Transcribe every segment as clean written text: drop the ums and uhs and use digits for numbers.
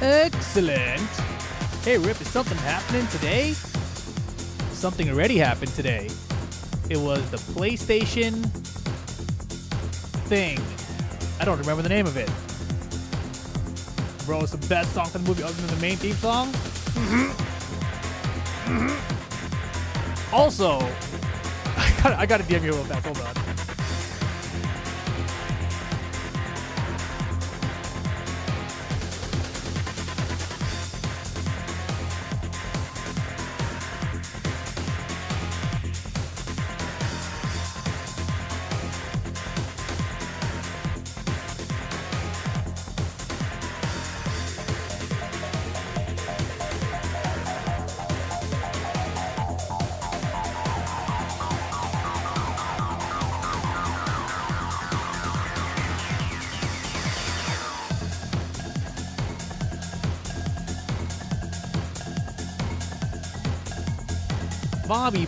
Excellent. Hey, Rip, is something happening today? Something already happened today. It was the PlayStation thing. I don't remember the name of it. Bro, it's the best song from the movie other than the main theme song. Also, I gotta DM you real fast. Hold on.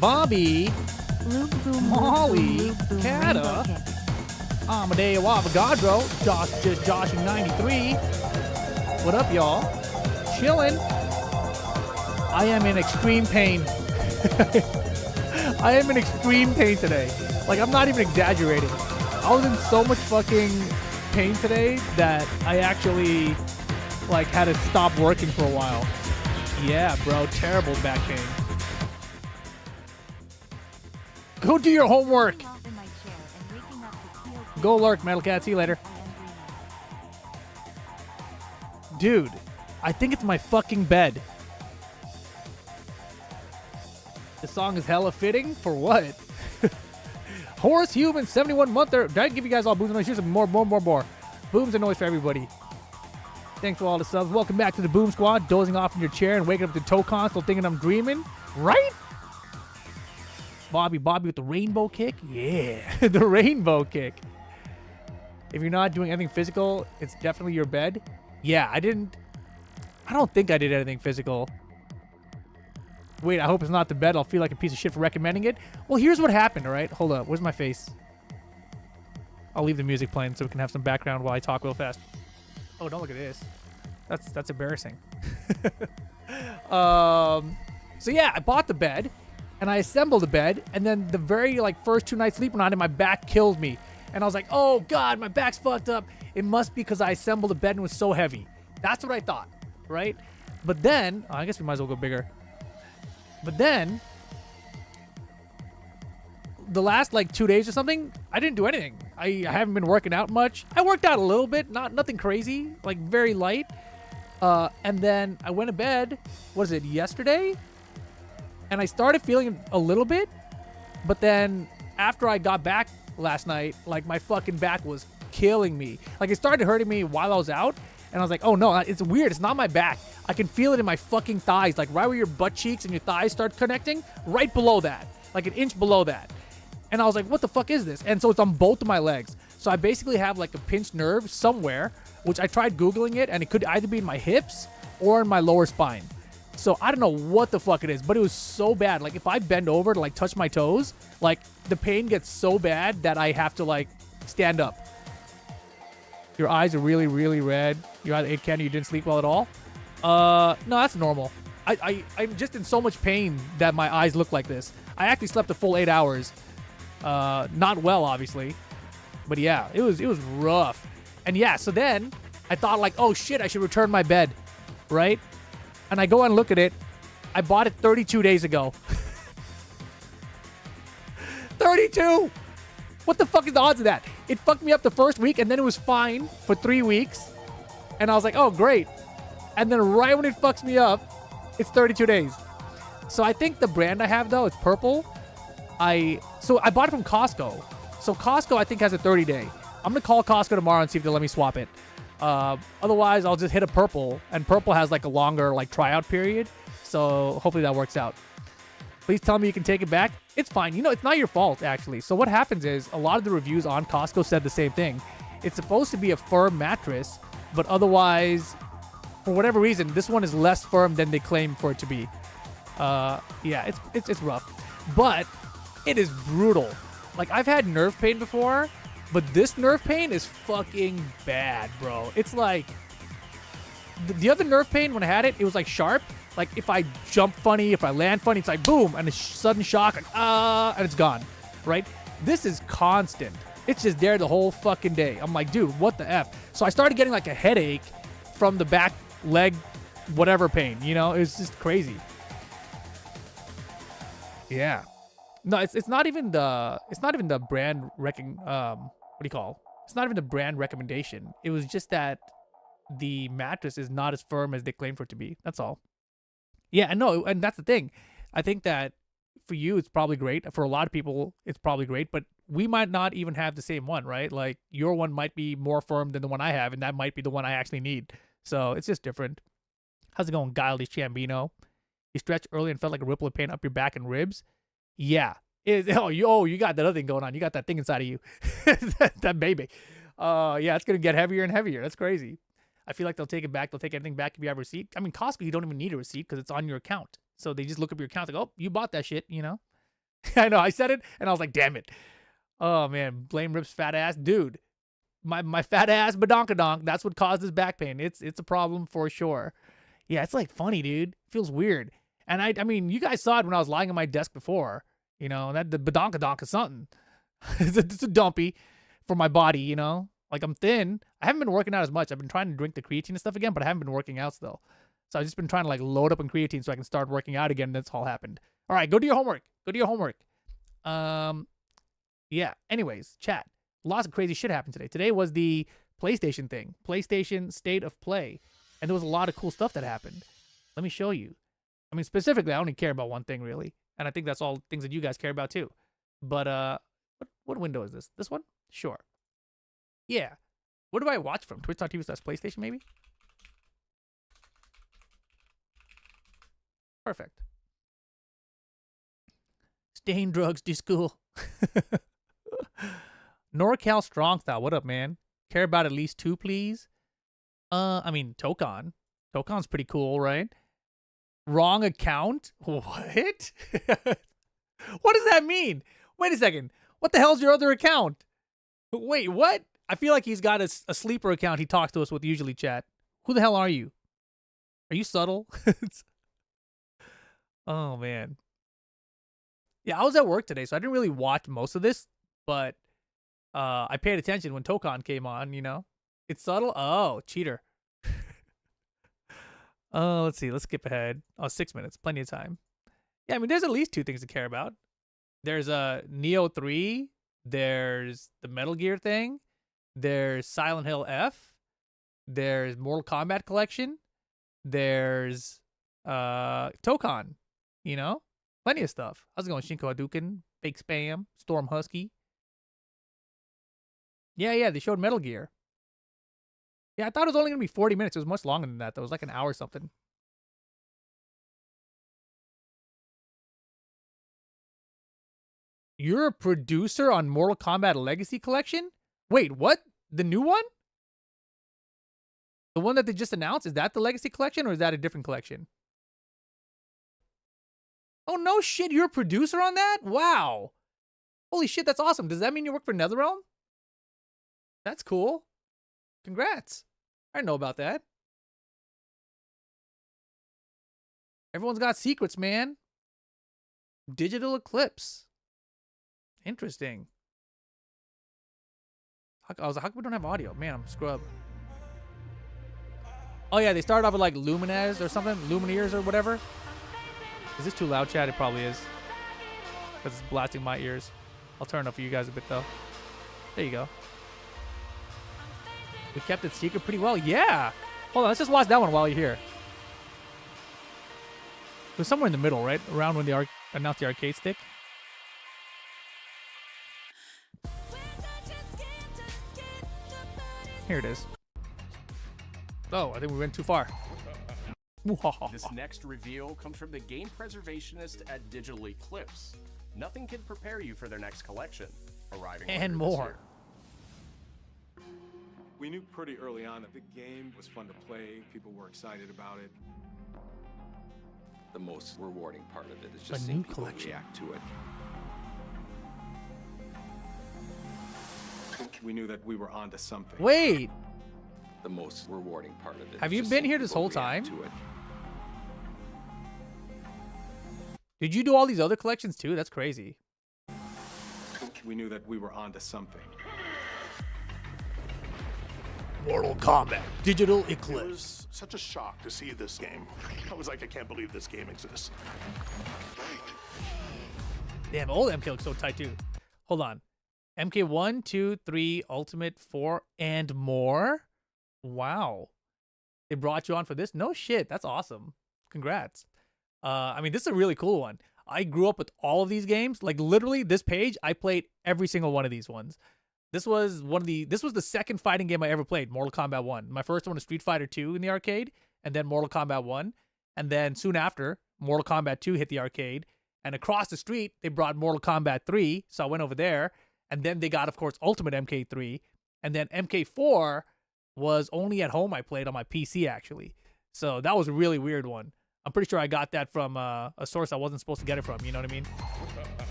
Bobby, Molly, Kata, Amadeo Avogadro, Joshing 93. What up, y'all? Chillin'. I am in extreme pain. I am in extreme pain today. Like, I'm not even exaggerating. I was in so much fucking pain today that I actually, like, had to stop working for a while. Yeah, bro, terrible back pain. Go do your homework. Go lurk, Metal Cat. See you later. Dude, I think it's my fucking bed. The song is hella fitting for what? Horse Human 71 monther. Did I give you guys all booms and noise? Here's some more. Booms and noise for everybody. Thanks for all the subs. Welcome back to the Boom Squad. Dozing off in your chair and waking up to Tokon, still thinking I'm dreaming. Right? Bobby with the rainbow kick? Yeah, the rainbow kick. If you're not doing anything physical, it's definitely your bed. Yeah, I don't think I did anything physical. Wait, I hope it's not the bed. I'll feel like a piece of shit for recommending it. Well, here's what happened, all right? Hold up. Where's my face? I'll leave the music playing so we can have some background while I talk real fast. Oh, don't look at this. That's embarrassing. So yeah, I bought the bed. And I assembled the bed, and then the very first 2 nights sleeping on it, my back killed me. And I was like, oh God, my back's fucked up. It must be because I assembled the bed and it was so heavy. That's what I thought, right? But then, I guess we might as well go bigger. But then, the last 2 days or something, I didn't do anything. I haven't been working out much. I worked out a little bit, nothing crazy, very light. And then I went to bed, what is it, yesterday? And I started feeling a little bit, but then after I got back last night, my fucking back was killing me. It started hurting me while I was out, and I was like, oh no, it's weird. It's not my back. I can feel it in my fucking thighs, right where your butt cheeks and your thighs start connecting, right below that, an inch below that. And I was like, what the fuck is this? And so it's on both of my legs. So I basically have a pinched nerve somewhere, which I tried Googling it, and it could either be in my hips or in my lower spine. So I don't know what the fuck it is, but it was so bad. If I bend over to touch my toes, the pain gets so bad that I have to stand up. Your eyes are really, really red. You either ate candy, you didn't sleep well at all. No, that's normal. I'm just in so much pain that my eyes look like this. I actually slept a full 8 hours. Not well, obviously, but yeah, it was rough. And yeah, so then I thought oh shit, I should return my bed, right? And I go and look at it. I bought it 32 days ago. 32. What the fuck is the odds of that? It fucked me up the first week, and then it was fine for 3 weeks. And I was like, oh, great. And then right when it fucks me up, it's 32 days. So I think the brand I have, though, it's purple. So I bought it from Costco. So Costco, I think, has a 30-day. I'm going to call Costco tomorrow and see if they'll let me swap it. Otherwise, I'll just hit a purple. And purple has, like, a longer, like, tryout period. So hopefully that works out. Please tell me you can take it back. It's fine. You know, it's not your fault, actually. So what happens is a lot of the reviews on Costco said the same thing. It's supposed to be a firm mattress, but otherwise, for whatever reason, this one is less firm than they claim for it to be. Yeah, it's rough. But it is brutal. Like, I've had nerve pain before, but this nerve pain is fucking bad, bro. It's like... The other nerve pain, when I had it, it was like sharp. Like, if I jump funny, if I land funny, it's like boom, and a sudden shock, like, and it's gone, right? This is constant. It's just there the whole fucking day. I'm like, dude, what the F? So I started getting like a headache from the back leg, whatever pain, you know? It was just crazy. Yeah. No, it's not even the brand what do you call? It's not even the brand recommendation. It was just that the mattress is not as firm as they claim for it to be. That's all. Yeah, and no, and that's the thing. I think that for you, it's probably great. For a lot of people, it's probably great, but we might not even have the same one, right? Like, your one might be more firm than the one I have, and that might be the one I actually need. So it's just different. How's it going, Guiley Chambino? You stretched early and felt like a ripple of pain up your back and ribs? Yeah. You got that other thing going on. You got that thing inside of you. that baby. Yeah, it's going to get heavier and heavier. That's crazy. I feel like they'll take it back. They'll take anything back if you have a receipt. I mean, Costco, you don't even need a receipt because it's on your account. So they just look up your account like, oh, you bought that shit, you know? I know, I said it, and I was like, damn it. Oh, man, blame Rip's fat ass. Dude, my fat ass badonkadonk, that's what caused this back pain. It's a problem for sure. Yeah, it's like funny, dude. It feels weird. And I mean, you guys saw it when I was lying on my desk before. You know, that the badonkadonk is something. It's a dumpy for my body, you know? Like, I'm thin. I haven't been working out as much. I've been trying to drink the creatine and stuff again, but I haven't been working out still. So I've just been trying to, like, load up on creatine so I can start working out again. That's all happened. All right, go do your homework. Go do your homework. Yeah. Anyways, chat. Lots of crazy shit happened today. Today was the PlayStation thing. PlayStation State of Play. And there was a lot of cool stuff that happened. Let me show you. I mean, specifically, I only care about one thing, really. And I think that's all things that you guys care about, too. But, what window is this? This one? Sure. Yeah. What do I watch from? Twitch.tv/PlayStation, maybe? Perfect. Stain drugs to school. NorCal Strong Style. What up, man? Care about at least 2, please? I mean, Tokon. Tokon's pretty cool, right? Wrong account? What? What does that mean? Wait a second. What the hell's your other account? Wait, what? I feel like he's got a sleeper account he talks to us with usually, chat. Who the hell are you? Are you subtle? Oh, man. Yeah, I was at work today, so I didn't really watch most of this, but I paid attention when Tokon came on, you know? It's subtle? Oh, cheater. Oh, let's see. Let's skip ahead. Oh, 6 minutes. Plenty of time. Yeah, I mean, there's at least 2 things to care about. There's Neo 3. There's the Metal Gear thing. There's Silent Hill F. There's Mortal Kombat Collection. There's Tokon. You know? Plenty of stuff. How's it going? Shinko Hadouken, Fake Spam, Storm Husky. Yeah, they showed Metal Gear. Yeah, I thought it was only going to be 40 minutes. It was much longer than that. That was like an hour or something. You're a producer on Mortal Kombat Legacy Collection? Wait, what? The new one? The one that they just announced? Is that the Legacy Collection or is that a different collection? Oh, no shit. You're a producer on that? Wow. Holy shit, that's awesome. Does that mean you work for NetherRealm? That's cool. Congrats. I didn't know about that. Everyone's got secrets, man. Digital Eclipse. Interesting. I was like, how come we don't have audio? Man, I'm scrub. Oh, yeah, they started off with like Lumines or something. Lumineers or whatever. Is this too loud, chat? It probably is. Because it's blasting my ears. I'll turn it up for you guys a bit though. There you go. We kept it secret pretty well. Yeah. Hold on, let's just watch that one while you're here. It was somewhere in the middle, right? Around when they announced the arcade stick. Here it is. Oh, I think we went too far. This next reveal comes from the game preservationist at Digital Eclipse. Nothing can prepare you for their next collection, arriving and later this more. year. We knew pretty early on that the game was fun to play. People were excited about it. The most rewarding part of it is just A seeing new people collection. react to it. We knew that we were onto something. Wait, The most rewarding part of it. Have is you just been seeing here this people whole react time? to it. did you do all these other collections too? That's crazy. We knew that we were onto something. Mortal Kombat, Digital It Eclipse. was such a shock to see this game. I was like, I can't believe this game exists. Damn, old MK looks so tight too. Hold on. MK 1, 2, 3, Ultimate, 4, and more? Wow. They brought you on for this? No shit. That's awesome. Congrats. I mean, this is a really cool one. I grew up with all of these games. Like literally this page, I played every single one of these ones. This was the second fighting game I ever played, Mortal Kombat 1. My first one was Street Fighter 2 in the arcade, and then Mortal Kombat 1. And then soon after, Mortal Kombat 2 hit the arcade. And across the street, they brought Mortal Kombat 3, so I went over there. And then they got, of course, Ultimate MK3. And then MK4 was only at home I played on my PC, actually. So that was a really weird one. I'm pretty sure I got that from a source I wasn't supposed to get it from, you know what I mean?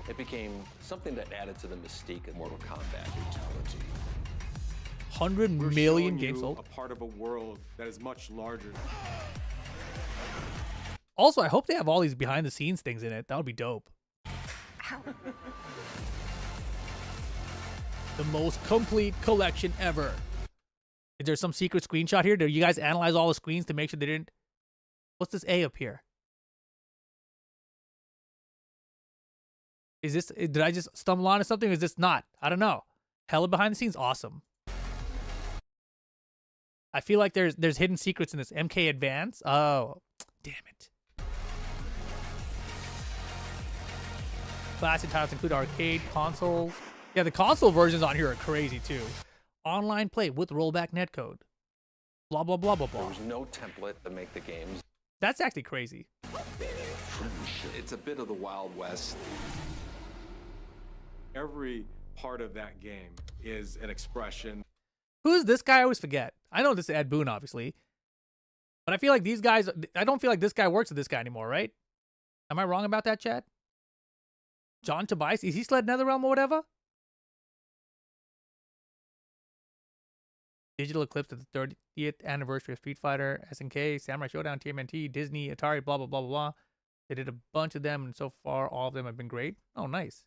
It became something that added to the mystique of Mortal Kombat fatality. 100 We're million showing games you sold. a part of a world that is much larger. Also, I hope they have all these behind-the-scenes things in it. That would be dope. The most complete collection ever. Is there some secret screenshot here? Did you guys analyze all the screens to make sure they didn't... What's this A up here? Is this... Did I just stumble onto something or is this not? I don't know. Hella behind the scenes? Awesome. I feel like there's hidden secrets in this. MK Advance? Oh, damn it. Classic titles include arcade, consoles. Yeah, the console versions on here are crazy too. Online play with rollback netcode. Blah, blah, blah, blah, There blah. was no template to make the games. That's actually crazy. It's a bit of the Wild West. Every part of that game is an expression. Who's this guy? I always forget. I know this is Ed Boon, obviously. But I feel like these guys, I don't feel like this guy works with this guy anymore, right? Am I wrong about that, Chad? John Tobias? Is he Sled Netherrealm or whatever? Digital Eclipse at the 30th anniversary of Street Fighter, SNK, Samurai Showdown, TMNT, Disney, Atari, blah, blah, blah, blah, blah. They did a bunch of them, and so far, all of them have been great. Oh, nice.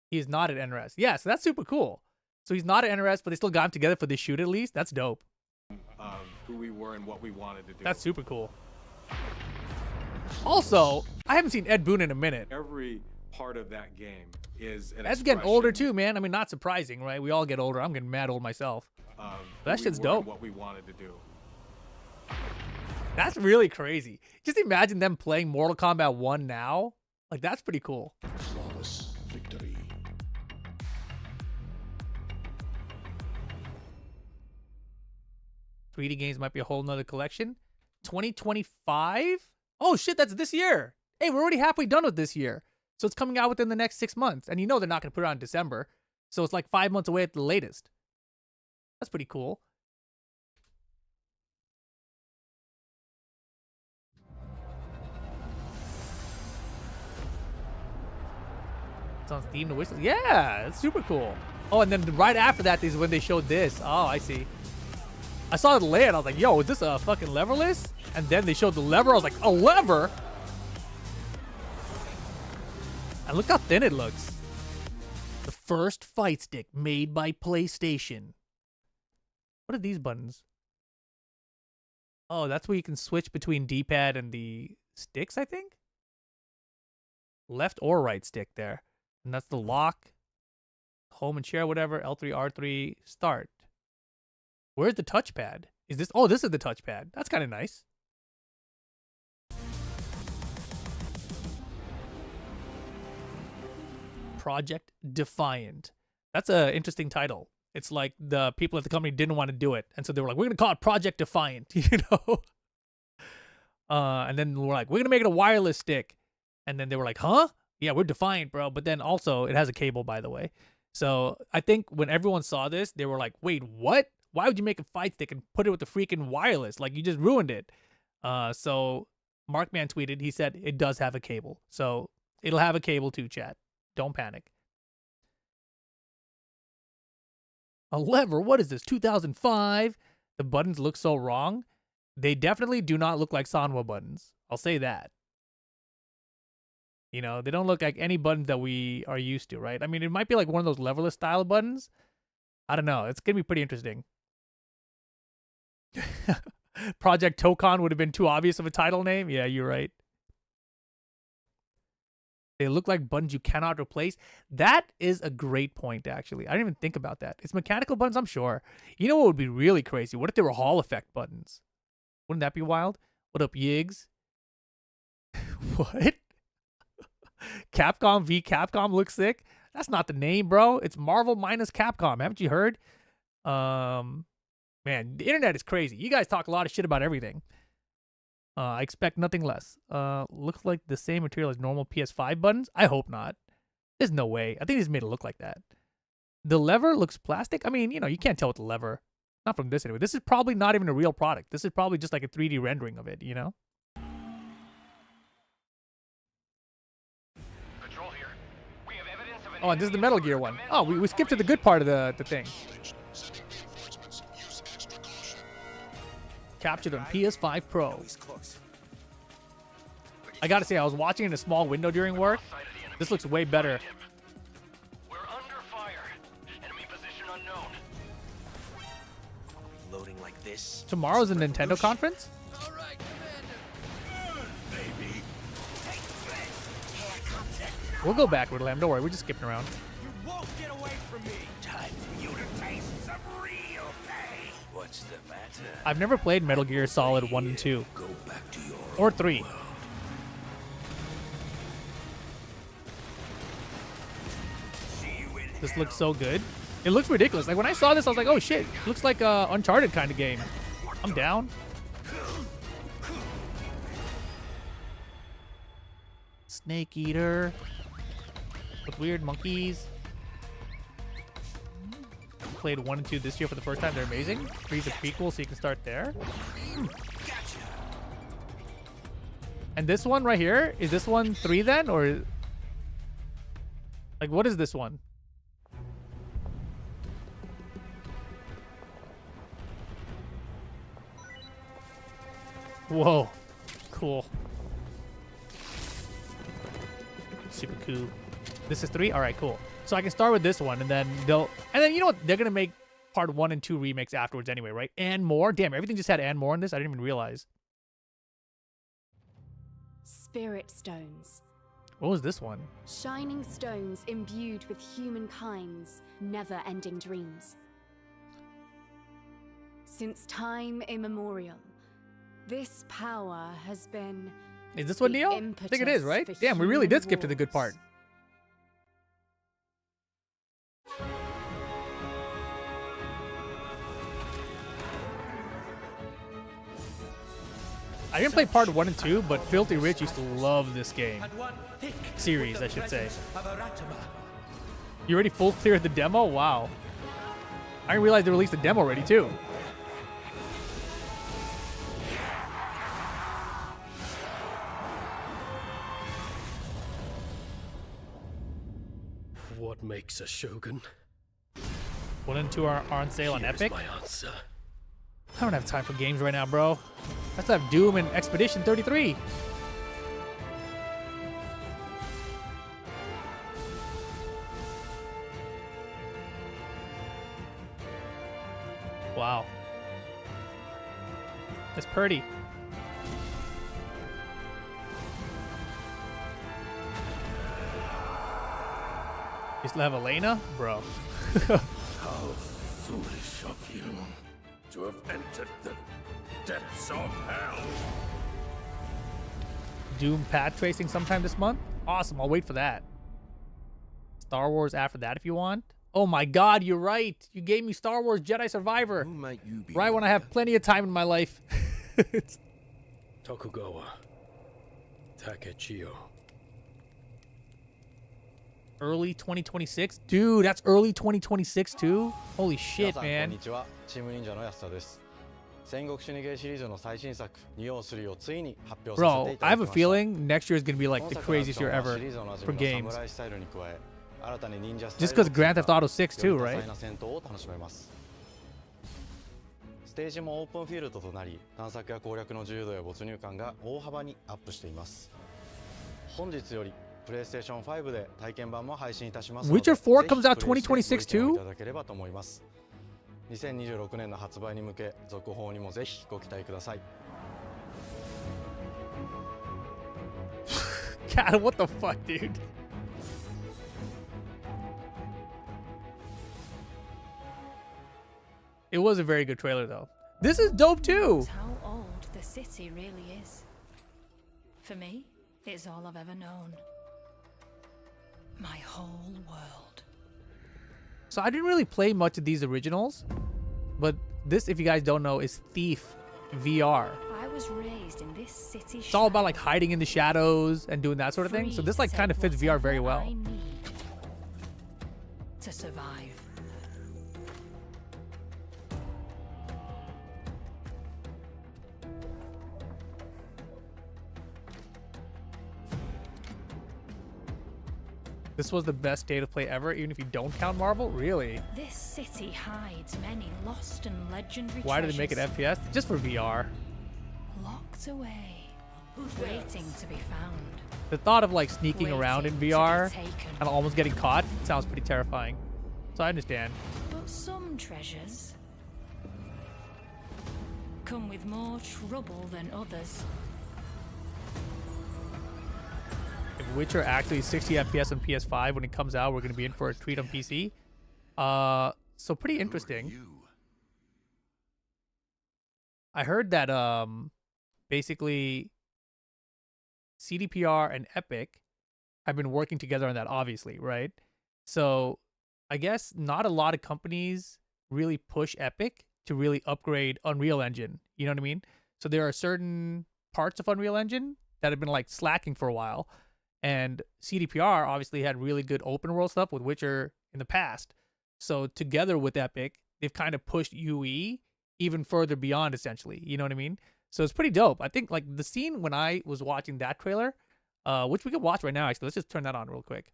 He is not at NRS. Yeah, so that's super cool. So he's not at NRS, but they still got him together for this shoot at least. That's dope. Of who we were and what we wanted to do. That's super cool. Also, I haven't seen Ed Boon in a minute. Every part of that game is an Ed's getting older expression too, man. I mean, not surprising, right? We all get older. I'm getting mad old myself. of That who shit's we were and dope. what we wanted to do. That's really crazy. Just imagine them playing Mortal Kombat 1 now. Like, that's pretty cool. Flawless victory. .3D games might be a whole nother collection. 2025? Oh, shit, that's this year. Hey, we're already halfway done with this year. So it's coming out within the next 6 months. And you know they're not going to put it out in December. So it's like 5 months away at the latest. That's pretty cool. It's on Steam to whistle. Yeah, it's super cool. Oh, and then right after that is when they showed this. Oh, I see. I saw the layout. I was like, yo, is this a fucking leverless? And then they showed the lever. I was like, a lever? And look how thin it looks. The first fight stick made by PlayStation. What are these buttons? Oh, that's where you can switch between D-pad and the sticks, I think? left or right stick there. And that's the lock, home and share, whatever, L3, R3, start. Where's the touchpad? Is this, oh, this is the touchpad. That's kind of nice. Project Defiant. That's an interesting title. It's like the people at the company didn't want to do it. And so they were like, we're going to call it Project Defiant, you know? And then we're like, we're going to make it a wireless stick. And then they were like, huh? Yeah, we're Defiant, bro. But then also, it has a cable, by the way. So I think when everyone saw this, they were like, wait, what? Why would you make a fight stick and put it with the freaking wireless? Like, you just ruined it. So Markman tweeted, he said, it does have a cable. So it'll have a cable too, chat. Don't panic. A lever? What is this? 2005? The buttons look so wrong. They definitely do not look like Sanwa buttons. I'll say that. You know, they don't look like any buttons that we are used to, right? I mean, it might be like one of those leverless style buttons. I don't know. It's going to be pretty interesting. Project Tokon would have been too obvious of a title name. Yeah, you're right. They look like buttons you cannot replace. That is a great point, actually. I didn't even think about that. It's mechanical buttons, I'm sure. You know what would be really crazy? What if they were Hall effect buttons? Wouldn't that be wild? What up, Yigs? What? Capcom v Capcom looks sick. That's not the name, bro. It's Marvel minus Capcom. Haven't you heard? Man, the internet is crazy. You guys talk a lot of shit about everything. I expect nothing less. Looks like the same material as normal PS5 buttons. I hope not. There's no way. I think he's made it look like that. The lever looks plastic. I mean, you know, you can't tell with the lever. Not from this anyway. This is probably not even a real product. This is probably just like a 3D rendering of it, you know? Control here. We have evidence of an Oh, and this is the Metal Gear one. Oh, we skipped to the good part of the thing. Captured on PS5 Pro. I gotta say, I was watching in a small window during work. This looks way better. We're under fire. Enemy position unknown. Loading like this. Tomorrow's a Nintendo conference? We'll go backward, Lamb. Don't worry, we're just skipping around. You won't get away from me. Time for you to taste some real pain. What's the matter? I've never played Metal Gear Solid 1 and 2. Go back to your Or 3. This looks so good. It looks ridiculous. Like, when I saw this, I was like, oh shit. It looks like a Uncharted kind of game. I'm down. Snake Eater. With weird monkeys. Played 1 and 2 this year for the first time. They're amazing. 3's a prequel, so you can start there. And this one right here, is this one 3 then? Or, like, what is this one? Whoa. Cool. Super cool. This is 3? Alright, cool. So I can start with this one, and then you know what? They're gonna make part 1 and 2 remakes afterwards anyway, right? And more. Damn, everything just had and more in this. I didn't even realize. Spirit stones. What was this one? Shining stones imbued with humankind's never-ending dreams. Since time immemorial, this power has been. Is this one, Neo? I think it is, right? Damn, we really did skip to the good part. I didn't play part 1 and 2, but Filthy Rich used to love this game. Series, I should say. You already full cleared the demo? Wow. I didn't realize they released the demo already, too. What makes a shogun? 1 and 2 are on sale on Epic. My answer. I don't have time for games right now, bro. I still have Doom and Expedition 33. Wow. It's pretty. You still have Elena? Bro. How foolish of you to have entered the depths of hell. Doom pad tracing sometime this month? Awesome, I'll wait for that. Star Wars after that if you want. Oh my god, you're right. You gave me Star Wars Jedi Survivor. Who might you be? Right when I have plenty of time in my life. Tokugawa. Takechio. Early 2026? Dude, that's early 2026 too? Holy shit, man. チーム忍者の安田です。戦国死にゲーシリーズの最新作203をついに発表させて Bro, いた I だ have き a ました。 feeling next year is going to be like the craziest year ever for games. Just because Grand Theft Auto 6 too, right? ステージもオープンフィールドとなり、探索や攻略の自由度や没入感が大幅にアップしています。本日より PlayStation 5で体験版も配信いたしますので、 Witcher 4 comes out 2026 too? いただければと思います。2026年の発売に向け、続報にもぜひご期待ください。God, what the fuck, dude? It was a very good trailer, though. This is dope, too. How old the city really is. For me, it's all I've ever known. My whole world. So I didn't really play much of these originals, but this, if you guys don't know, is Thief VR. I was raised in this city. It's all about like hiding in the shadows and doing that sort of thing. So this like kind of fits VR very well. I need to survive. This was the best state of play ever, even if you don't count Marvel? Really? This city hides many lost and legendary Why did they make it treasures. FPS? Just for VR. Locked away, waiting to be found. The thought of like sneaking around in VR taken. and almost getting caught sounds pretty terrifying. So I understand. But some treasures come with more trouble than others. If Witcher actually is 60 FPS on PS5 when it comes out, we're going to be in for a treat on PC. So pretty interesting. I heard that basically CDPR and Epic have been working together on that, obviously, right? So I guess not a lot of companies really push Epic to really upgrade Unreal Engine. You know what I mean? So there are certain parts of Unreal Engine that have been like slacking for a while. And CDPR obviously had really good open world stuff with Witcher in the past. So together with Epic, they've kind of pushed UE even further beyond, essentially. You know what I mean? So it's pretty dope. I think like the scene when I was watching that trailer, which we can watch right now, actually. Let's just turn that on real quick.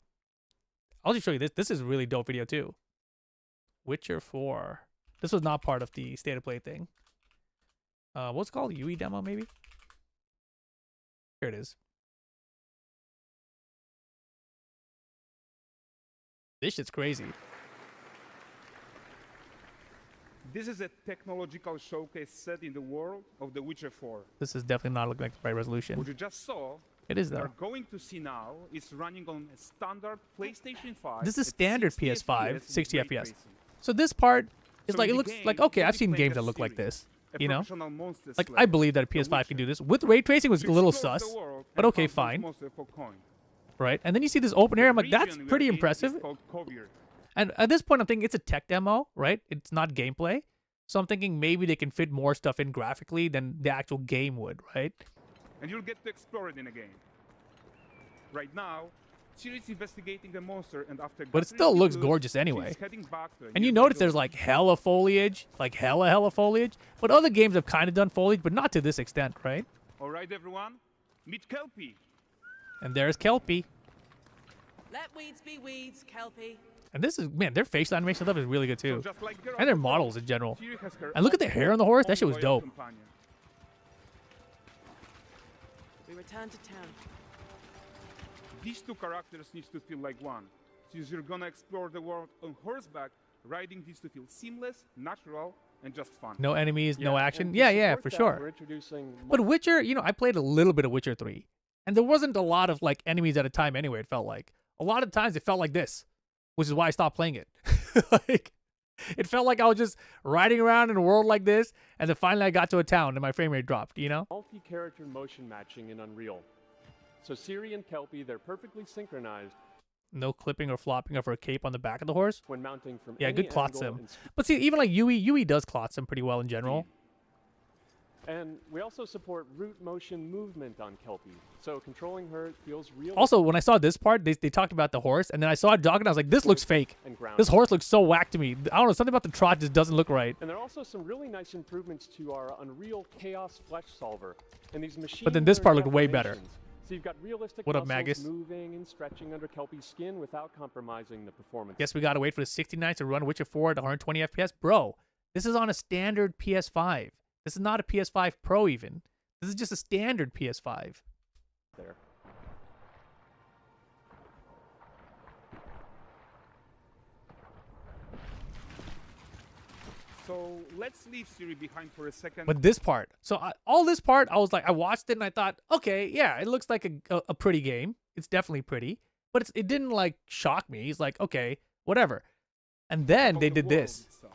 I'll just show you this. This is a really dope video too. Witcher 4. This was not part of the state of play thing. What's it called? UE demo, maybe? Here it is. This shit's crazy. This is a technological showcase set in the world of The Witcher 4. This is definitely not looking like the right resolution. What you just saw, it is though. You're going to see now is running on a standard PlayStation 5. This is standard 60 PS5, 60 with ray FPS. tracing. So this part is So like, in it the looks game, like, okay, you'll I've be seen playing games a that look like series, this, a you know? professional monster Like, slayer, I believe that a The PS5 can do Witcher. this. With ray tracing was You a little explore sus, the world but and okay, hunt those fine. monsters for coin. Right? And then you see this open area, I'm like, that's region we are pretty in is impressive. called Kovir. And at this point, I'm thinking it's a tech demo, right? It's not gameplay. So I'm thinking maybe they can fit more stuff in graphically than the actual game would, right? And you'll get to explore it in a game. Right now, Ciri's investigating a monster, and after But it gathering still looks clues, gorgeous she's anyway. heading back to a And you nearby notice there's village. like hella foliage, like hella foliage. But other games have kind of done foliage, but not to this extent, right? All right, everyone, meet Kelpie. And there's Kelpie. Let weeds be weeds, Kelpie. And this is, man, their facial animation stuff is really good too. So just like Geralt And their of Rivia, models in general. Ciri has her And look at the own hair on the horse. That shit was loyal dope. companion. We return to town. These two characters need to feel like one. Since you're gonna explore the world on horseback, riding needs to feel seamless, natural, and just fun. No enemies, no Yeah, action. and Yeah, to yeah, support for that, sure. we're introducing But Witcher, you know, I played a little bit of Witcher 3. And there wasn't a lot of like enemies at a time anyway, it felt like. A lot of times it felt like this. which is why I stopped playing it. Like, it felt like I was just riding around in a world like this, and then finally I got to a town and my frame rate dropped, you know? Multi-character motion matching in Unreal. So Ciri and Kelpie, they're perfectly synchronized. No clipping or flopping of her cape on the back of the horse. When mounting from yeah, any good clot angle sim. But see, even like Yui does clot sim pretty well in general. And we also support root motion movement on Kelpie. So controlling her feels real. Also, when I saw this part, they talked about the horse, and then I saw it jogging, I was like, this looks fake. This horse looks so whack to me. I don't know, something about the trot just doesn't look right. And there are also some really nice improvements to our Unreal Chaos Flesh Solver. And these machine But then this part looked way better. So you've got realistic What up, muscles Magus? moving and stretching under Kelpie's skin without compromising the performance. Guess we gotta wait for the 69 to run Witcher 4 at 120 FPS. Bro, this is on a standard PS5. This is not a PS5 Pro even. This is just a standard PS5. There. So let's leave Ciri behind for a second. But this part, so all this part, I was like, I watched it and I thought, okay, yeah, it looks like a pretty game. It's definitely pretty, but it didn't like shock me. It's like, okay, whatever. And then they did this. Itself.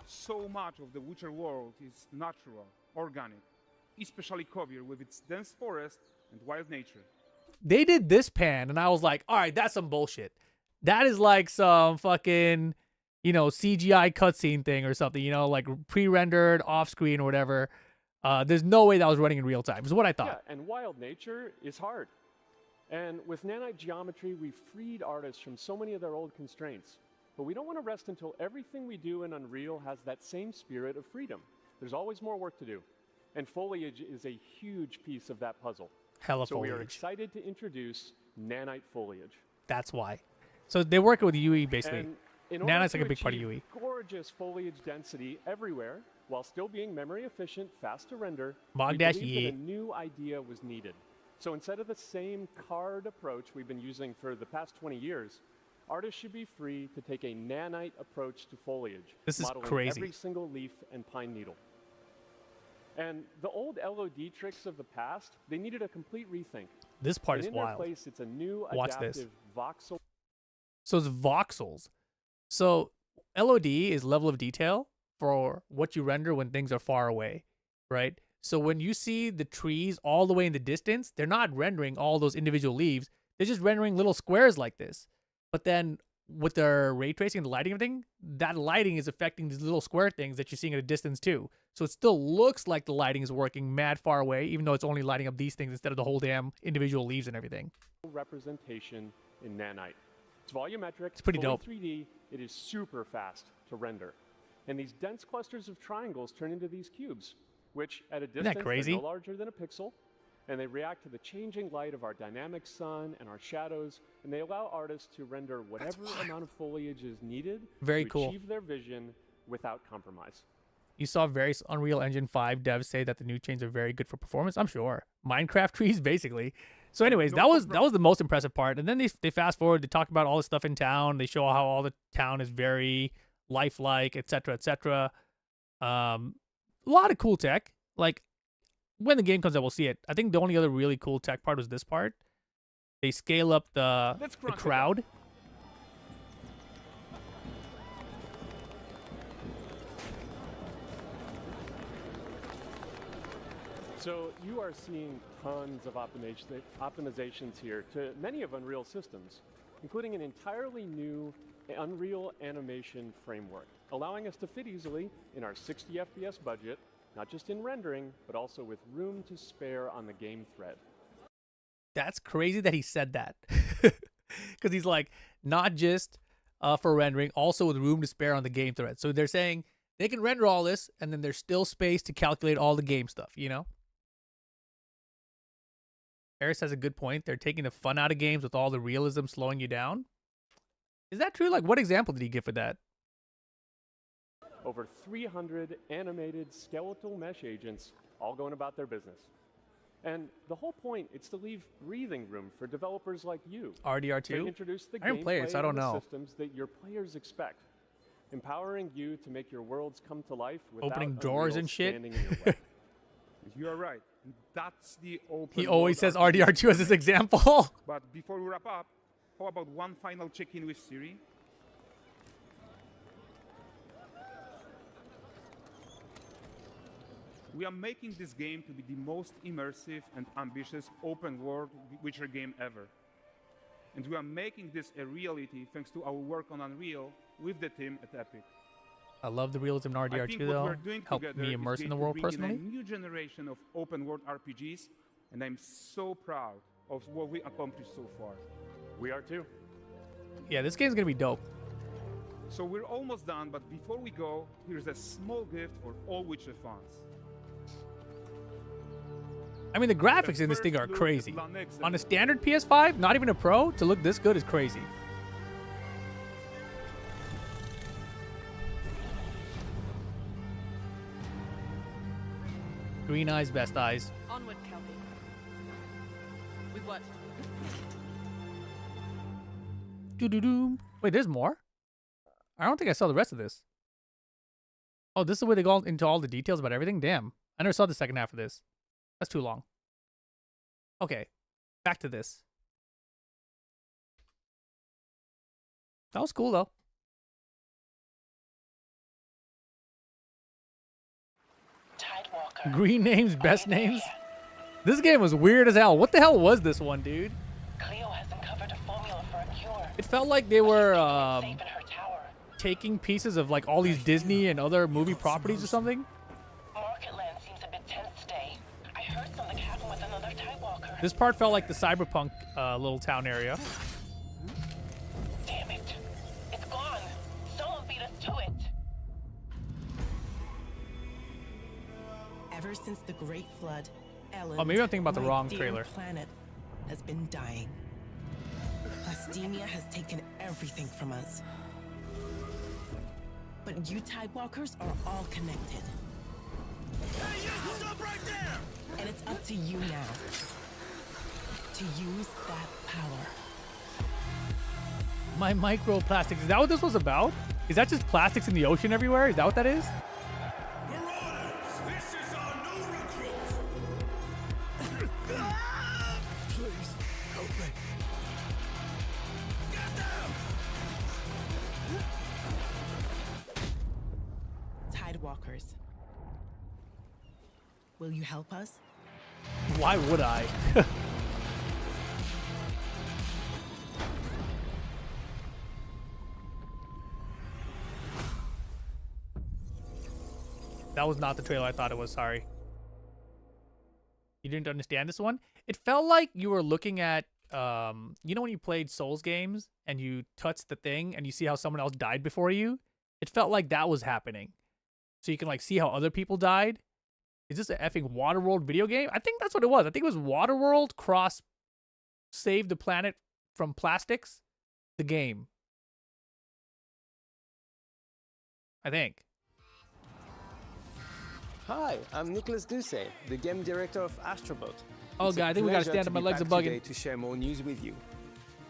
So much of the Witcher world is natural, organic, especially Kovir with its dense forest and wild nature. They did this pan, and I was like, all right, that's some bullshit. That is like some fucking, you know, CGI cutscene thing or something, you know, like pre-rendered off-screen or whatever. There's no way that was running in real time, is what I thought. Yeah, and wild nature is hard. And with nanite geometry, we've freed artists from so many of their old constraints. But we don't want to rest until everything we do in Unreal has that same spirit of freedom. There's always more work to do. And foliage is a huge piece of that puzzle. Hella so foliage. We are excited to introduce nanite foliage. That's why. So they work with UE basically. And Nanite's like a big part of UE. Gorgeous foliage density everywhere, while still being memory efficient, fast to render. Mogdash we believe E. that a new idea was needed. So instead of the same card approach we've been using for the past 20 years, artists should be free to take a nanite approach to foliage. This is modeling crazy. Every single leaf and pine needle. And the old LOD tricks of the past, they needed a complete rethink. This part and is in their wild. Place, it's a new Watch adaptive this. voxel. So it's voxels. So LOD is level of detail for what you render when things are far away, right? So when you see the trees all the way in the distance, they're not rendering all those individual leaves. They're just rendering little squares like this. But then with their ray tracing and the lighting and everything, that lighting is affecting these little square things that you're seeing at a distance too. So it still looks like the lighting is working mad far away, even though it's only lighting up these things instead of the whole damn individual leaves and everything. Representation in nanite. It's volumetric. It's pretty dope. 3D. It is super fast to render. And these dense clusters of triangles turn into these cubes, which at a distance are no larger than a pixel. And they react to the changing light of our dynamic sun and our shadows, and they allow artists to render whatever amount of foliage is needed Very to cool. achieve their vision without compromise. You saw various Unreal Engine 5 devs say that the new chains are very good for performance. I'm sure. Minecraft trees, basically. So anyways, that was the most impressive part. And then they fast forward, they talk about all the stuff in town. They show how all the town is very lifelike, etc., etc. A lot of cool tech. Like, when the game comes out, we'll see it. I think the only other really cool tech part was this part. They scale up the crowd. So you are seeing tons of optimizations here to many of Unreal systems, including an entirely new Unreal animation framework, allowing us to fit easily in our 60 FPS budget, not just in rendering, but also with room to spare on the game thread. That's crazy that he said that. Because he's like, not just for rendering, also with room to spare on the game thread. So they're saying they can render all this, and then there's still space to calculate all the game stuff, you know? Harris has a good point. They're taking the fun out of games with all the realism slowing you down. Is that true? Like, what example did he give for that? Over 300 animated skeletal mesh agents all going about their business. And the whole point is to leave breathing room for developers like you RDR2? to introduce the I didn't play it, so I don't know. systems that your players expect, empowering you to make your worlds come to life without opening doors and shit. standing in your way. You are right. That's the open He always world says RPG RDR2 as his example. But before we wrap up, how about one final check-in with Siri? We are making this game to be the most immersive and ambitious open-world Witcher game ever. And we are making this a reality thanks to our work on Unreal with the team at Epic. I love the realism in I RDR2 think what though. we're doing Helped together me is immerse in going the world to bring in personally. a new generation of open-world RPGs, and I'm so proud of what we accomplished so far. We are too. Yeah, this game's gonna be dope. So we're almost done, but before we go, here's a small gift for all Witcher fans. I mean, the graphics in this thing are crazy. On a standard PS5, not even a Pro, to look this good is crazy. Green eyes, best eyes. Onward, Kelpie. With what? Doo-doo-doo. Wait, there's more? I don't think I saw the rest of this. Oh, this is where they go into all the details about everything? Damn. I never saw the second half of this. That's too long. Okay. Back to this. That was cool, though. Green names, best names. This game was weird as hell. What the hell was this one, dude? Cleo has uncovered a formula for a cure. It felt like they were taking pieces of like all these Disney and other movie properties or something. Marketland seems a bit tense today. I heard something happened with another Tidewalker. This part felt like the cyberpunk little town area. Damn it. It's gone. Someone beat us to it. Ever since the Great Flood, Oh, maybe I'm thinking about the my wrong dear trailer. planet has been dying. Plastemia has taken everything from us. But you Tidewalkers are all connected. Hey, you! Stop right there! And it's up to you now to use that power. My microplastics. Is that what this was about? Is that just plastics in the ocean everywhere? Is that what that is? This is our new recruit! Please, help me. Get them! Tidewalkers. Will you help us? Why would I? That was not the trailer I thought it was, sorry. You didn't understand this one? It felt like you were looking at, you know when you played Souls games and you touched the thing and you see how someone else died before you? It felt like that was happening. So you can like see how other people died. Is this an effing Waterworld video game? I think that's what it was. I think it was Waterworld cross Save the Planet from Plastics, the game. I think. Hi, I'm Nicholas Doucet, the game director of Astro Bot. Oh god, I think we gotta stand up. My legs are bugging. To share more news with you.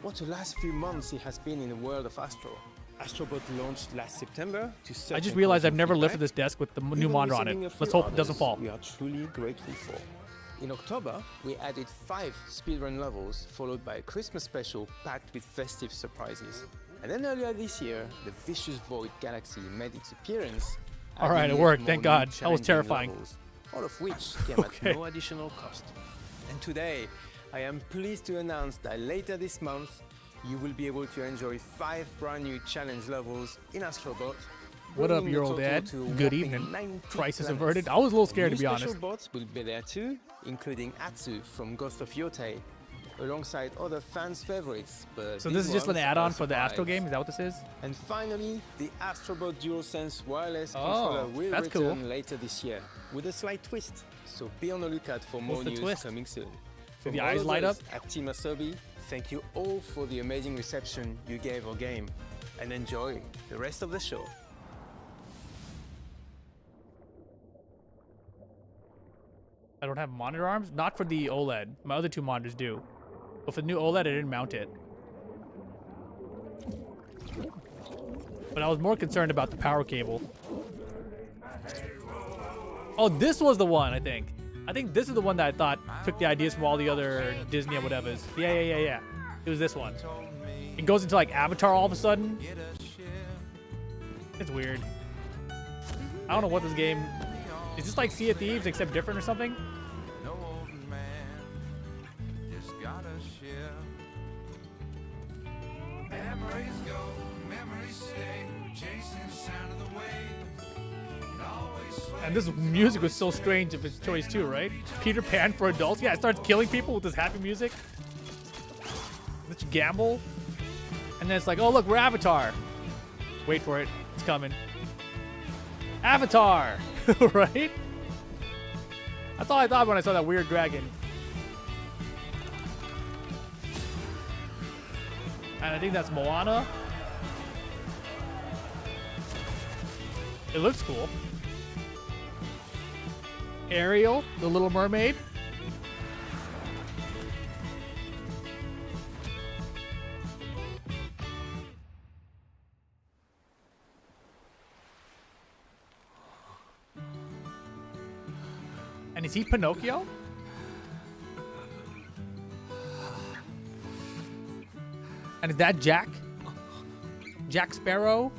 What a last few months it has been in the world of Astro. Astro Bot launched last September to I just realized I've never lifted this desk with the new monitor on it. Let's hope it doesn't fall. We are truly grateful for. In October, we added 5 speedrun levels, followed by a Christmas special packed with festive surprises. And then earlier this year, the Vicious Void Galaxy made its appearance. All right, it worked. Thank God. That was terrifying. Levels, all of which came at no additional cost. And today, I am pleased to announce that later this month, you will be able to enjoy 5 brand new challenge levels in Astro Bot. What up, your old dad? Good evening. Crisis averted. I was a little scared, to be honest. Special bots will be there too, including Atsu from Ghost of Yotei, alongside other fans' favorites. But so this is just an add-on for the Astro game? Is that what this is? And finally, the Astro Bot DualSense wireless controller will that's return cool. later this year, with a slight twist. So be on the lookout for more news twist? coming soon. Did the From eyes all light of up? us At Team Asobi, thank you all for the amazing reception you gave our game, and enjoy the rest of the show. I don't have monitor arms? Not for the OLED. My other 2 monitors do. But for the new OLED, I didn't mount it. But I was more concerned about the power cable. Oh, this was the one, I think. I think this is the one that I thought took the ideas from all the other Disney or whatever's. Yeah. It was this one. It goes into like Avatar all of a sudden. It's weird. I don't know what this game is. This like Sea of Thieves except different or something? Memories go, memories stay, chasing the sound of the waves. And this music was so strange of its choice too, right? Peter Pan for adults. Yeah, it starts killing people with this happy music. Let's gamble. And then it's like, oh look, we're Avatar. Wait for it. It's coming. Avatar! Right? That's all I thought when I saw that weird dragon. And I think that's Moana. It looks cool. Ariel, the Little Mermaid. And is he Pinocchio? And is that Jack? Jack Sparrow?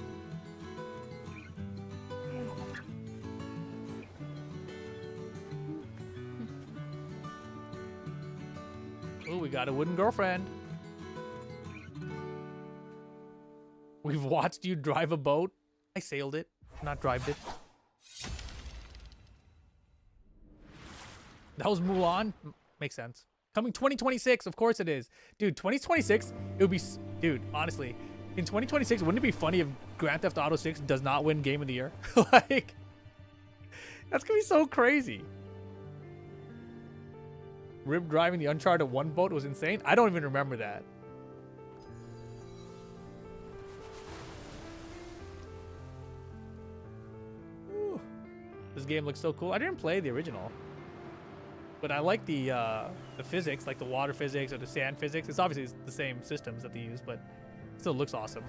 Oh, we got a wooden girlfriend. We've watched you drive a boat. I sailed it, not drived it. That was Mulan. Makes sense. Coming 2026, of course it is. Dude, 2026, it would be... Dude, honestly, in 2026, wouldn't it be funny if Grand Theft Auto 6 does not win Game of the Year? Like, that's gonna be so crazy. Rib driving the Uncharted 1 boat was insane. I don't even remember that. Ooh. This game looks so cool. I didn't play the original. But I like the physics, like the water physics or the sand physics. It's obviously the same systems that they use, but it still looks awesome.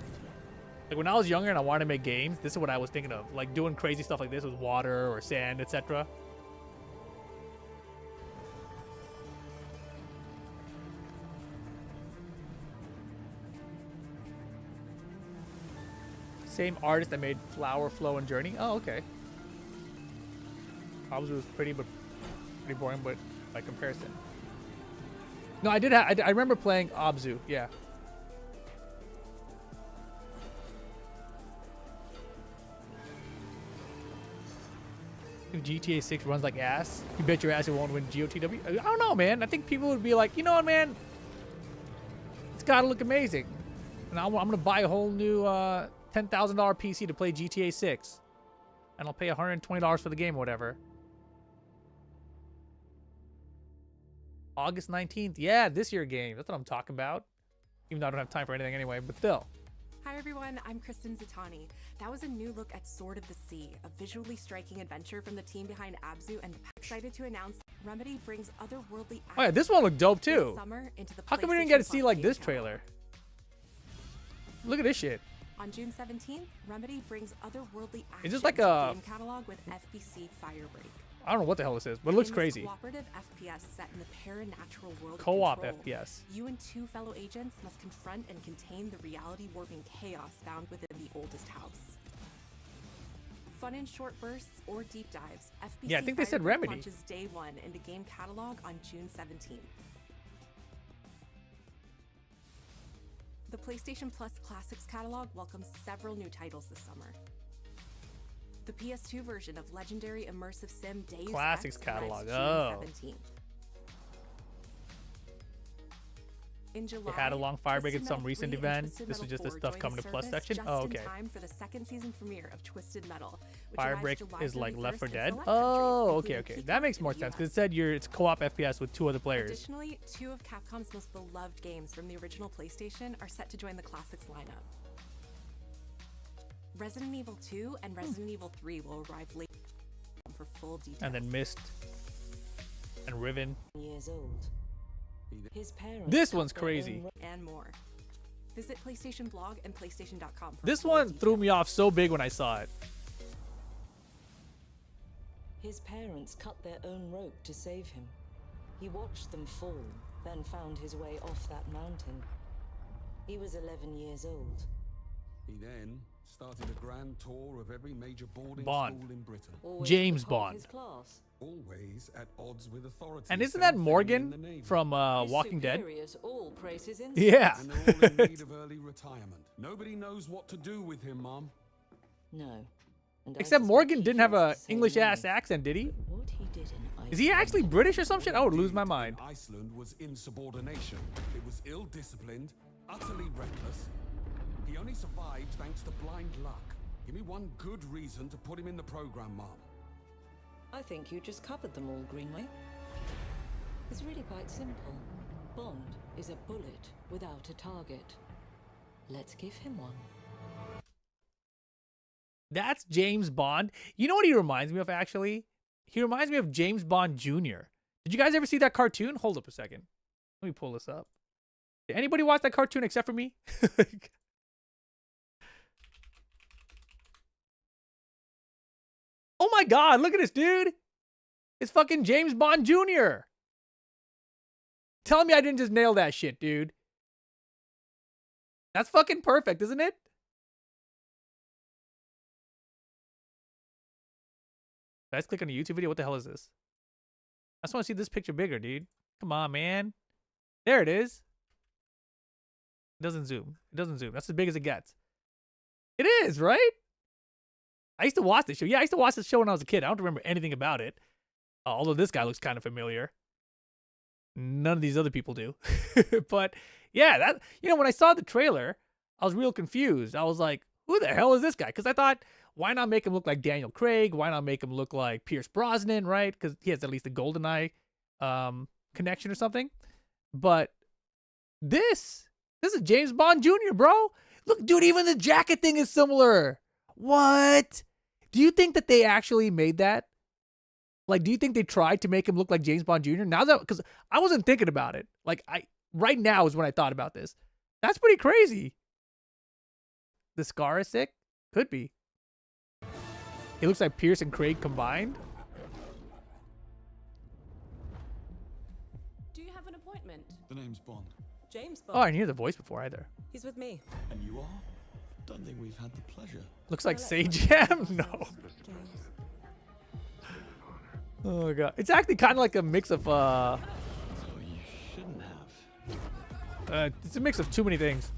Like when I was younger and I wanted to make games, this is what I was thinking of. Like doing crazy stuff like this with water or sand, etc. Same artist that made Flower, Flow, and Journey. Oh, okay. Obviously, it was pretty boring, but by comparison. No, I did. I remember playing Abzu. Yeah. If GTA 6 runs like ass, you bet your ass it won't win GOTW. I don't know, man. I think people would be like, you know what, man? It's gotta look amazing. And I'm gonna buy a whole new $10,000 PC to play GTA 6, and I'll pay $120 for the game or whatever. August 19th. Yeah, this year game. That's what I'm talking about. Even though I don't have time for anything anyway, but still. Hi everyone, I'm Kristen Zatani. That was a new look at Sword of the Sea, a visually striking adventure from the team behind Abzu, and excited to announce Remedy brings otherworldly Oh yeah, this one looked dope too. Summer into the How come we didn't get to PlayStation see like Plus this game trailer? Look at this shit. On June 17th, Remedy brings otherworldly action Is this like to the a... game catalog with FBC Firebreak. I don't know what the hell this is, but it looks In this crazy. cooperative FPS set in the paranatural world of Co-op Control, FPS. You and two fellow agents must confront and contain the reality-warping chaos found within the oldest house. Fun in short bursts or deep dives, FBC Yeah, I think they said Firebreak Remedy. launches day one into game catalog on June 17th. The PlayStation Plus Classics catalog welcomes several new titles this summer. The PS2 version of legendary immersive sim Deus Classics Ex catalog. June Oh. 17th. In July, They had a long Firebreak at Twisted some Metal recent 3 and event. Twisted This was Metal just the 4 stuff join coming the to Plus service section. just Oh, in okay. time for the second season premiere of Twisted Metal, which arrives Firebreak July is like Left 4 31st in Dead. select Oh, countries, okay, including okay. That makes more sense because it said it's co-op FPS with 2 other players. Additionally, 2 of Capcom's most beloved games from the original PlayStation are set to join the Classics lineup. Resident Evil 2 and Resident Evil 3 will arrive later for full details. And then Mist and Riven. Years old. His parents This one's crazy. And more. Visit PlayStation Blog and PlayStation.com. For This full one details. threw me off so big when I saw it. His parents cut their own rope to save him. He watched them fall, then found his way off that mountain. He was 11 years old. He then started a grand tour of every major boarding Bond. school in Britain. Always James at the top of Bond. his class. Always at odds with authority. And isn't that Morgan from Walking Dead? Superiors all praise his insight. Yeah. And they're all in need of early retirement. Nobody knows what to do with him, Mom. No. And I Except suspect Morgan he didn't have feels a the same English way. ass accent, did he? What he did in Is he actually British or some shit? I would lose my mind. Iceland was insubordination. It was ill-disciplined, utterly reckless. He only survived thanks to blind luck. Give me one good reason to put him in the program, Mom. I think you just covered them all, Greenway. It's really quite simple. Bond is a bullet without a target. Let's give him one. That's James Bond. You know what he reminds me of, actually? He reminds me of James Bond Jr. Did you guys ever see that cartoon? Hold up a second. Let me pull this up. Did anybody watch that cartoon except for me? Oh my god, look at this, dude. It's fucking James Bond Jr. Tell me I didn't just nail that shit, dude. That's fucking perfect, isn't it? Guys, click on a YouTube video. What the hell is this? I just want to see this picture bigger, dude. Come on, man. There it is. It doesn't zoom. It doesn't zoom. That's as big as it gets. It is, right? I used to watch this show. Yeah, I used to watch this show when I was a kid. I don't remember anything about it. Although this guy looks kind of familiar. None of these other people do. But yeah, that, you know, when I saw the trailer, I was real confused. I was like, who the hell is this guy? Because I thought, why not make him look like Daniel Craig? Why not make him look like Pierce Brosnan, right? Because he has at least a GoldenEye connection or something. But this is James Bond Jr., bro. Look, dude, even the jacket thing is similar. What? Do you think that they actually made that? Like, do you think they tried to make him look like James Bond Jr.? Now that, because I wasn't thinking about it. Like, right now is when I thought about this. That's pretty crazy. The scar is sick? Could be. It looks like Pierce and Craig combined. Do you have an appointment? The name's Bond. James Bond. Oh, I didn't hear the voice before either. He's with me. And you are? Don't think we've had the pleasure. Looks like Sejam? No. Oh my god. It's actually kind of like a mix of So you shouldn't have. it's a mix of too many things.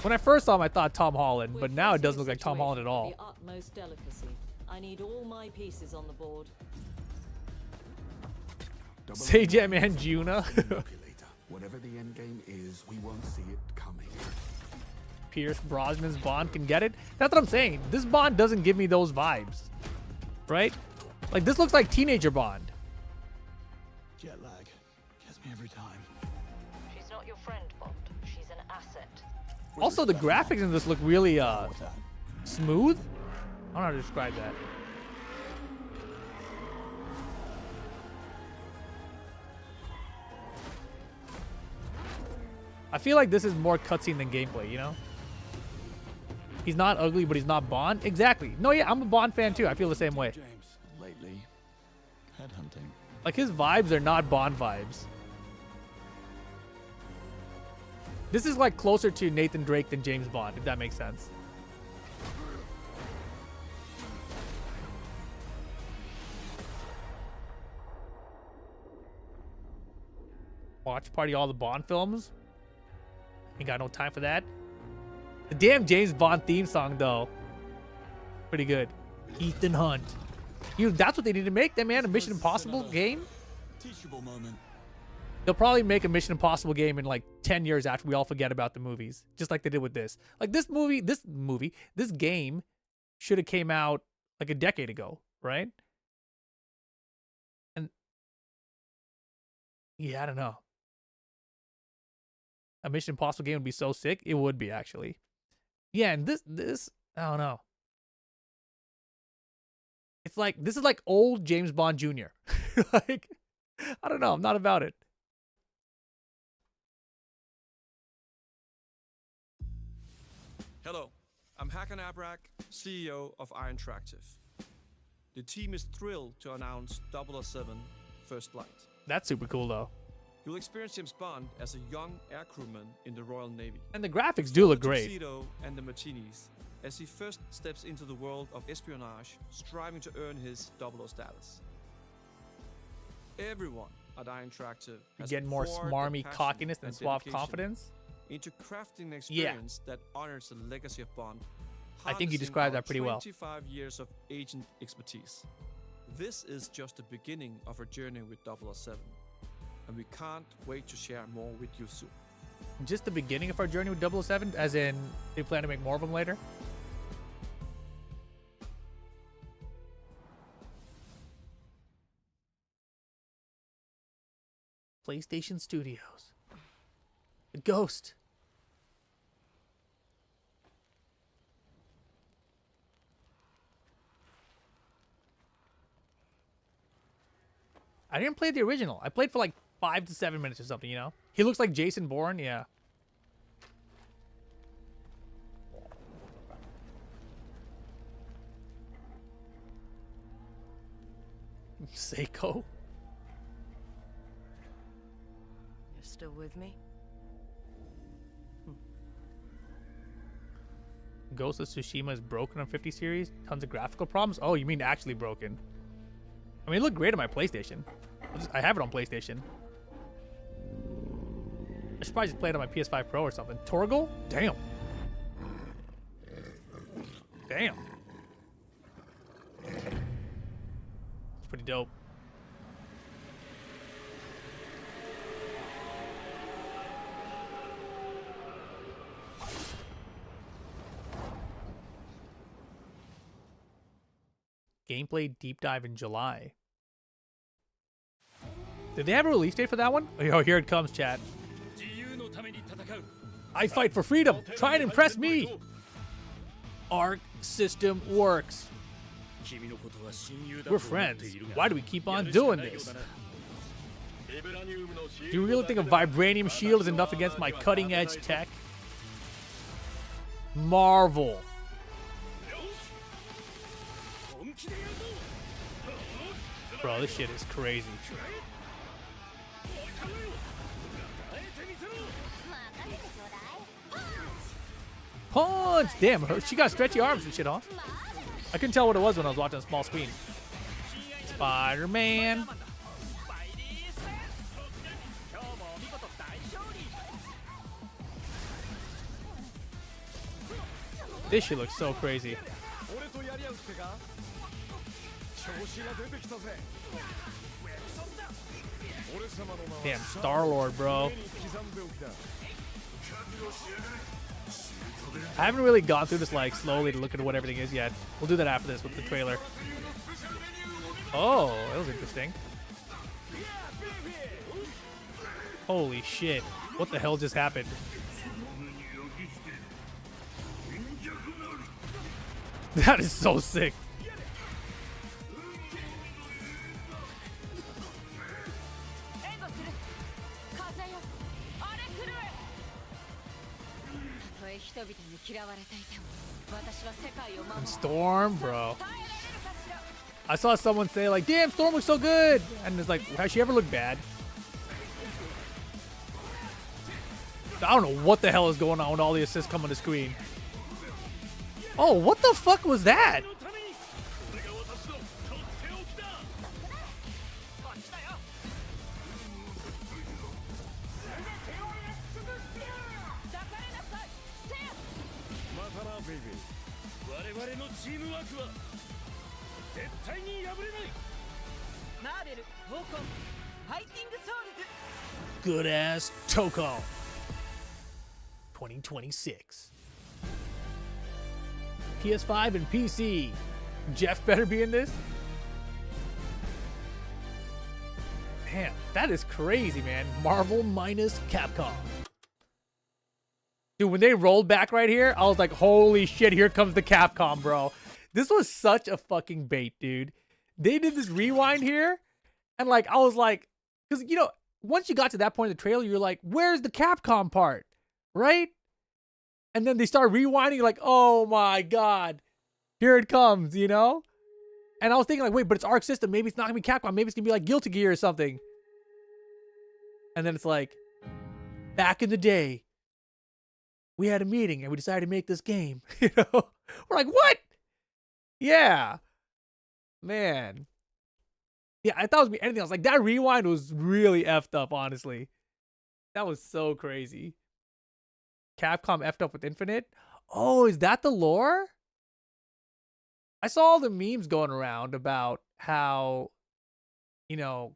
When I first saw him, I thought Tom Holland, but now it doesn't look like Tom Holland at all. The utmost delicacy. I need all my pieces on the board. Sejam and Juna. Whatever the end game is, we won't see it coming. Pierce Brosnan's Bond can get it. That's what I'm saying. This Bond doesn't give me those vibes, right? Like, this looks like teenager Bond. Jet lag gets me every time. She's not your friend, Bond. She's an asset. Also, the graphics in this look really smooth. I don't know how to describe that. I feel like this is more cutscene than gameplay, you know? He's not ugly, but he's not Bond. Exactly. No, yeah, I'm a Bond fan too. I feel the same way. James, lately, headhunting. Like, his vibes are not Bond vibes. This is like closer to Nathan Drake than James Bond, if that makes sense. Watch party all the Bond films. Ain't got no time for that. The damn James Bond theme song, though. Pretty good. Ethan Hunt. You know, that's what they need to make, that man, a Mission Impossible game. Teachable moment. They'll probably make a Mission Impossible game in like 10 years after we all forget about the movies. Just like they did with this. Like, this game should have came out like a decade ago, right? And yeah, I don't know. A Mission Impossible game would be so sick. It would be, actually. Yeah, and this, I don't know. It's like, this is like old James Bond Jr. Like, I don't know. I'm not about it. Hello, I'm Hakan Abrak, CEO of Iron Interactive. The team is thrilled to announce 007 First Light. That's super cool, though. You'll experience James Bond as a young air crewman in the Royal Navy. And the graphics do look The great. tuxedo and the martinis as he first steps into the world of espionage, striving to earn his 00 status. Everyone at Iron Interactive has Getting more poured their smarmy passion cockiness than and suave dedication confidence. into crafting an experience that honors the legacy of Bond. I think you harnessing described our that pretty well. 25 years of agent expertise. This is just the beginning of our journey with 007, and we can't wait to share more with you soon. Just the beginning of our journey with 007, as in they plan to make more of them later. PlayStation Studios. The Ghost. I didn't play the original. I played for like 5 to 7 minutes or something, you know? He looks like Jason Bourne, yeah. Seiko. You're still with me? Ghost of Tsushima is broken on 50 series. Tons of graphical problems. Oh, you mean actually broken? I mean, it looked great on my PlayStation. I have it on PlayStation. I should probably just play it on my PS5 Pro or something. Torgal? Damn. Damn. It's pretty dope. Gameplay deep dive in July. Did they have a release date for that one? Oh, here it comes, chat. I fight for freedom. Try and impress me. Arc system works. We're friends. Why do we keep on doing this? Do you really think a vibranium shield is enough against my cutting edge tech? Marvel. Bro, this shit is crazy. Punch! Damn, she got stretchy arms and shit, huh? I couldn't tell what it was when I was watching a small screen. Spider-Man. This shit looks so crazy. Damn, Star-Lord, bro. I haven't really gone through this like slowly to look at what everything is yet. We'll do that after this with the trailer. Oh, that was interesting. Holy shit. What the hell just happened? That is so sick. And Storm, bro. I saw someone say like, damn, Storm looks so good. And it's like, has she ever looked bad? I don't know what the hell is going on with all the assists come on the screen. Oh, what the fuck was that? Good ass Tokon. 2026. PS5 and PC. Jeff better be in this. Man, that is crazy, man. Marvel minus Capcom. Dude, when they rolled back right here, I was like, holy shit, here comes the Capcom, bro. This was such a fucking bait, dude. They did this rewind here, and like, I was like, because, you know, once you got to that point in the trailer, you're like, where's the Capcom part? Right? And then they start rewinding, like, oh my god, here it comes, you know? And I was thinking like, wait, but it's Arc System. Maybe it's not gonna be Capcom. Maybe it's gonna be like Guilty Gear or something. And then it's like, back in the day, we had a meeting and we decided to make this game. You know, we're like, what? Yeah, man. Yeah, I thought it was anything else. Like, that rewind was really effed up, honestly. That was so crazy. Capcom effed up with Infinite. Oh, is that the lore? I saw all the memes going around about how, you know,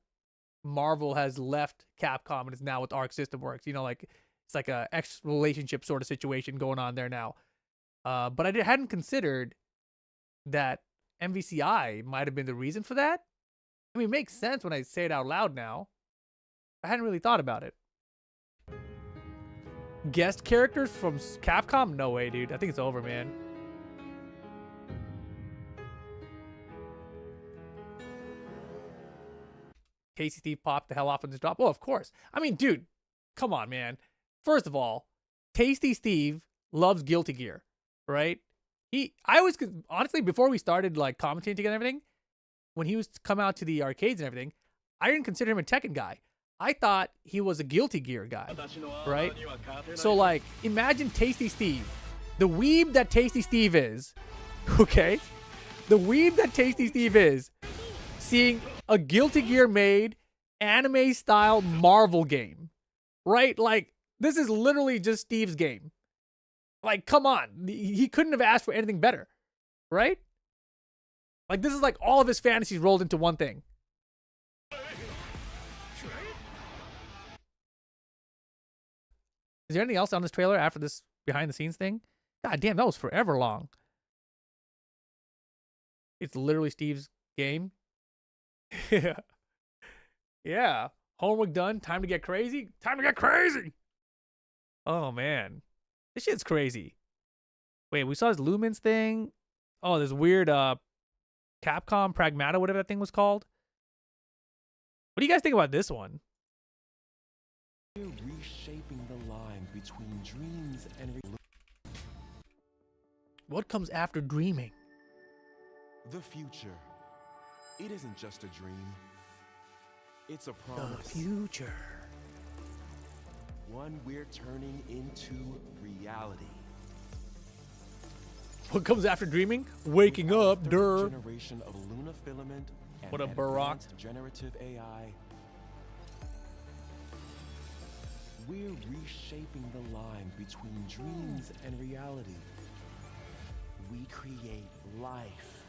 Marvel has left Capcom and is now with Arc System Works. You know, like, it's like a ex relationship sort of situation going on there now. But I hadn't considered that MVCI might have been the reason for that. I mean, it makes sense when I say it out loud now. I hadn't really thought about it. Guest characters from Capcom? No way, dude. I think it's over, man. Casey Steve popped the hell off on this drop. Oh, of course. I mean, dude, come on, man. First of all, Tasty Steve loves Guilty Gear, right? I always, honestly, before we started like commentating together and everything, when he was to come out to the arcades and everything, I didn't consider him a Tekken guy. I thought he was a Guilty Gear guy, right? So like, imagine Tasty Steve, the weeb that Tasty Steve is, okay? The weeb that Tasty Steve is, seeing a Guilty Gear made anime style Marvel game, right? Like, this is literally just Steve's game. Like, come on. He couldn't have asked for anything better, right? Like, this is like all of his fantasies rolled into one thing. Is there anything else on this trailer after this behind the scenes thing? God damn, that was forever long. It's literally Steve's game. Yeah. Yeah. Homework done. Time to get crazy. Time to get crazy. Oh, man. This shit's crazy. Wait, we saw this Lumens thing. Oh, this weird Capcom Pragmata, whatever that thing was called. What do you guys think about this one? We're reshaping the line between dreams and reality. What comes after dreaming? The future. It isn't just a dream. It's a promise. The future. One we're turning into reality. What comes after dreaming? Waking up, durr. Generation of Luna filament and what a Barack. Generative AI. We're reshaping the line between dreams and reality. We create life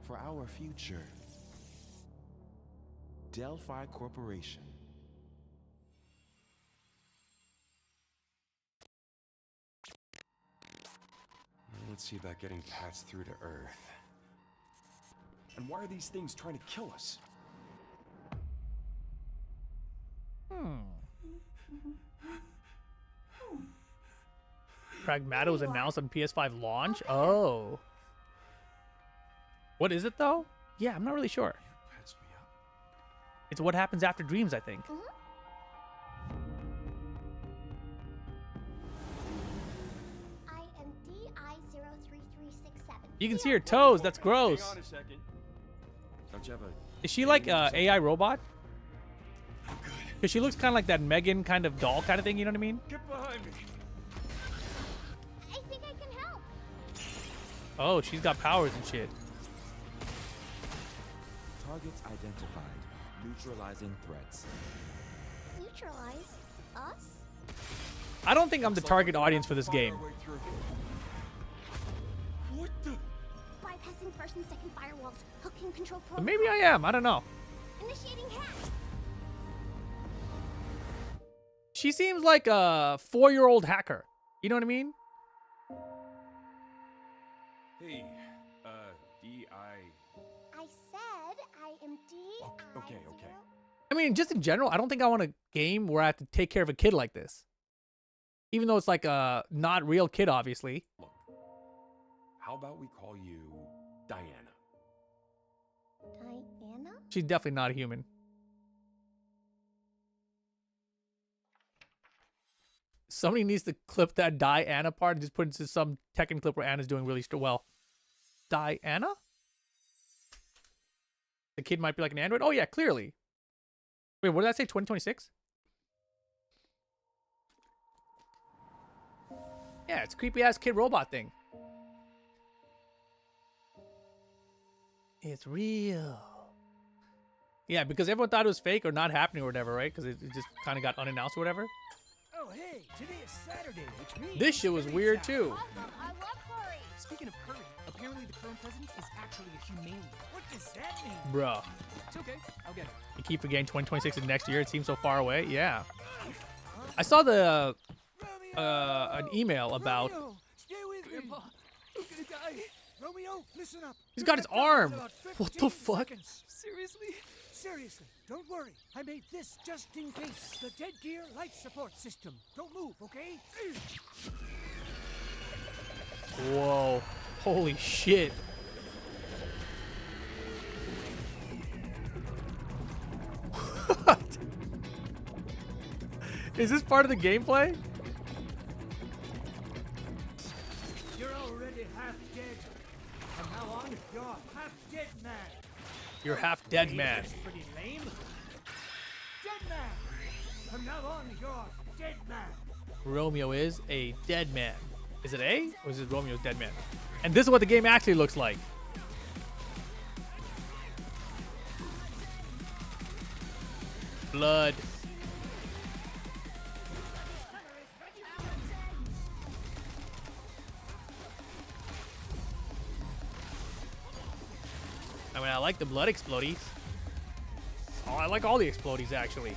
for our future. Delphi Corporation. Let's see about getting paths through to Earth. And why are these things trying to kill us? Pragmata was announced on PS5 launch? Oh. What is it, though? Yeah, I'm not really sure. It's what happens after dreams, I think. I am DI03367. You can see her toes. That's gross. Hang on a second. Don't you have a... Is she like a AI robot? Because she looks kind of like that Megan kind of doll kind of thing, you know what I mean? Get behind me. I think I can help. Oh, she's got powers and shit. Targets identified. Neutralizing threats. Neutralize us? I don't think I'm the target audience for this game. What the? Bypassing first and second firewalls. Hooking control But maybe I am. I don't know. Initiating hack. She seems like a 4-year-old hacker. You know what I mean? Hey, D.I. I said I am Okay. I mean, just in general, I don't think I want a game where I have to take care of a kid like this. Even though it's like a not real kid, obviously. Look, how about we call you Diana? Diana? She's definitely not a human. Somebody needs to clip that Diana part and just put it into some Tekken clip where Anna's doing really well. Diana? The kid might be like an android? Oh, yeah, clearly. Wait, what did I say? 2026? Yeah, it's a creepy ass kid robot thing. It's real. Yeah, because everyone thought it was fake or not happening or whatever, right? Because it just kind of got unannounced or whatever. Oh, hey, today is Saturday, which means This shit was weird too. I love curry. Speaking of curry, apparently the current president is actually a humane. What does that mean? Bruh. It's okay, I'll get it. You keep forgetting 2026 is next year. It seems so far away. Yeah. I saw the an email about. Romeo, stay with Grandpa, you're gonna die. Romeo, listen up. He's got his arm. What the fuck? Seriously? Seriously, don't worry. I made this just in case. The dead gear life support system. Don't move, okay? Whoa. Holy shit. What? Is this part of the gameplay? You're already half dead. From now on, you're half dead man. You're half dead man. That's pretty lame. Dead man. From now on, you're dead man. Romeo is a dead man. Is it A? Or is it Romeo's dead man? And this is what the game actually looks like. Blood. I mean, I like the blood explodies. Oh, I like all the explodies, actually.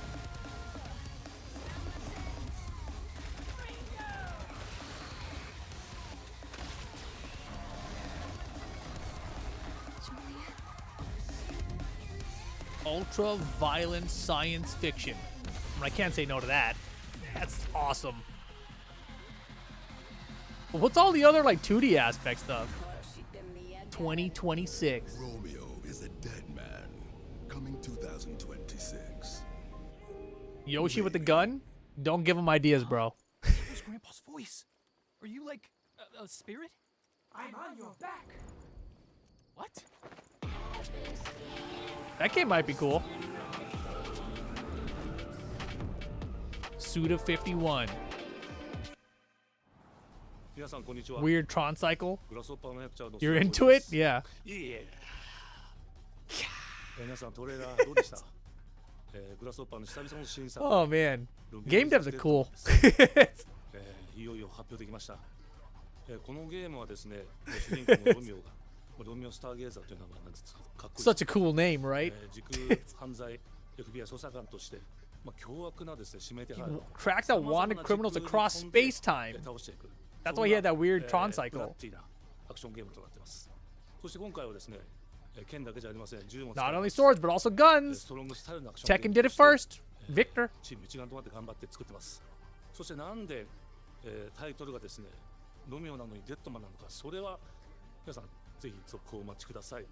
Ultra violent science fiction. I mean, I can't say no to that. That's awesome. But what's all the other like 2D aspect stuff? 2026. Romeo is a dead man. Coming 2026. Yoshi with the gun? Don't give him ideas, bro. That was Grandpa's voice. Are you like a spirit? I'm on your back. What? That game might be cool. Suda 51. Weird Tron cycle. You're into it? Yeah. Oh man. Game devs are cool. いよいよ発表できました。このゲームはですね、主人公のロミオがロミオスターゲーザーという名前なんですかっこいい。Such a cool name, right? 時空犯罪 FBI 捜査官として、凶悪なですね指名手配を Tracks that wanted criminals across space-time. That's why he had that weird Tron cycle. アクションゲームとなっています。そして今回はですね、剣だけじゃありません。銃も Not only swords, but also guns. Tekken did it first. Victor. チーム一丸となって頑張って作ってます。そしてなんでタイトルがですね、ロミオなのにデッドマンなのか、それは皆さんぜひ続報をお待ちください。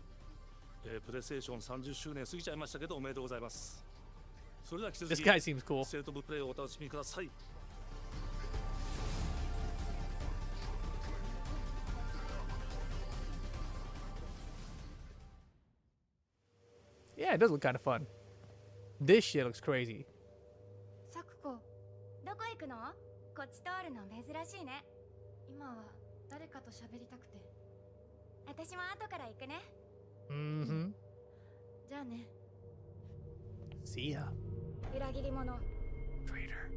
プレイステーション30周年過ぎちゃいましたけどおめでとうございます。それでは引き続き This guy seems cool. ステートオブプレイをお楽しみください。Yeah, it does look kind of fun. This shit looks crazy. サクコ、どこ行くの？こっち通るの珍しいね。今は誰かと喋りたくて。私も後から行くね。Mm-hmm. じゃあね。 See ya. 裏切り者。Traitor.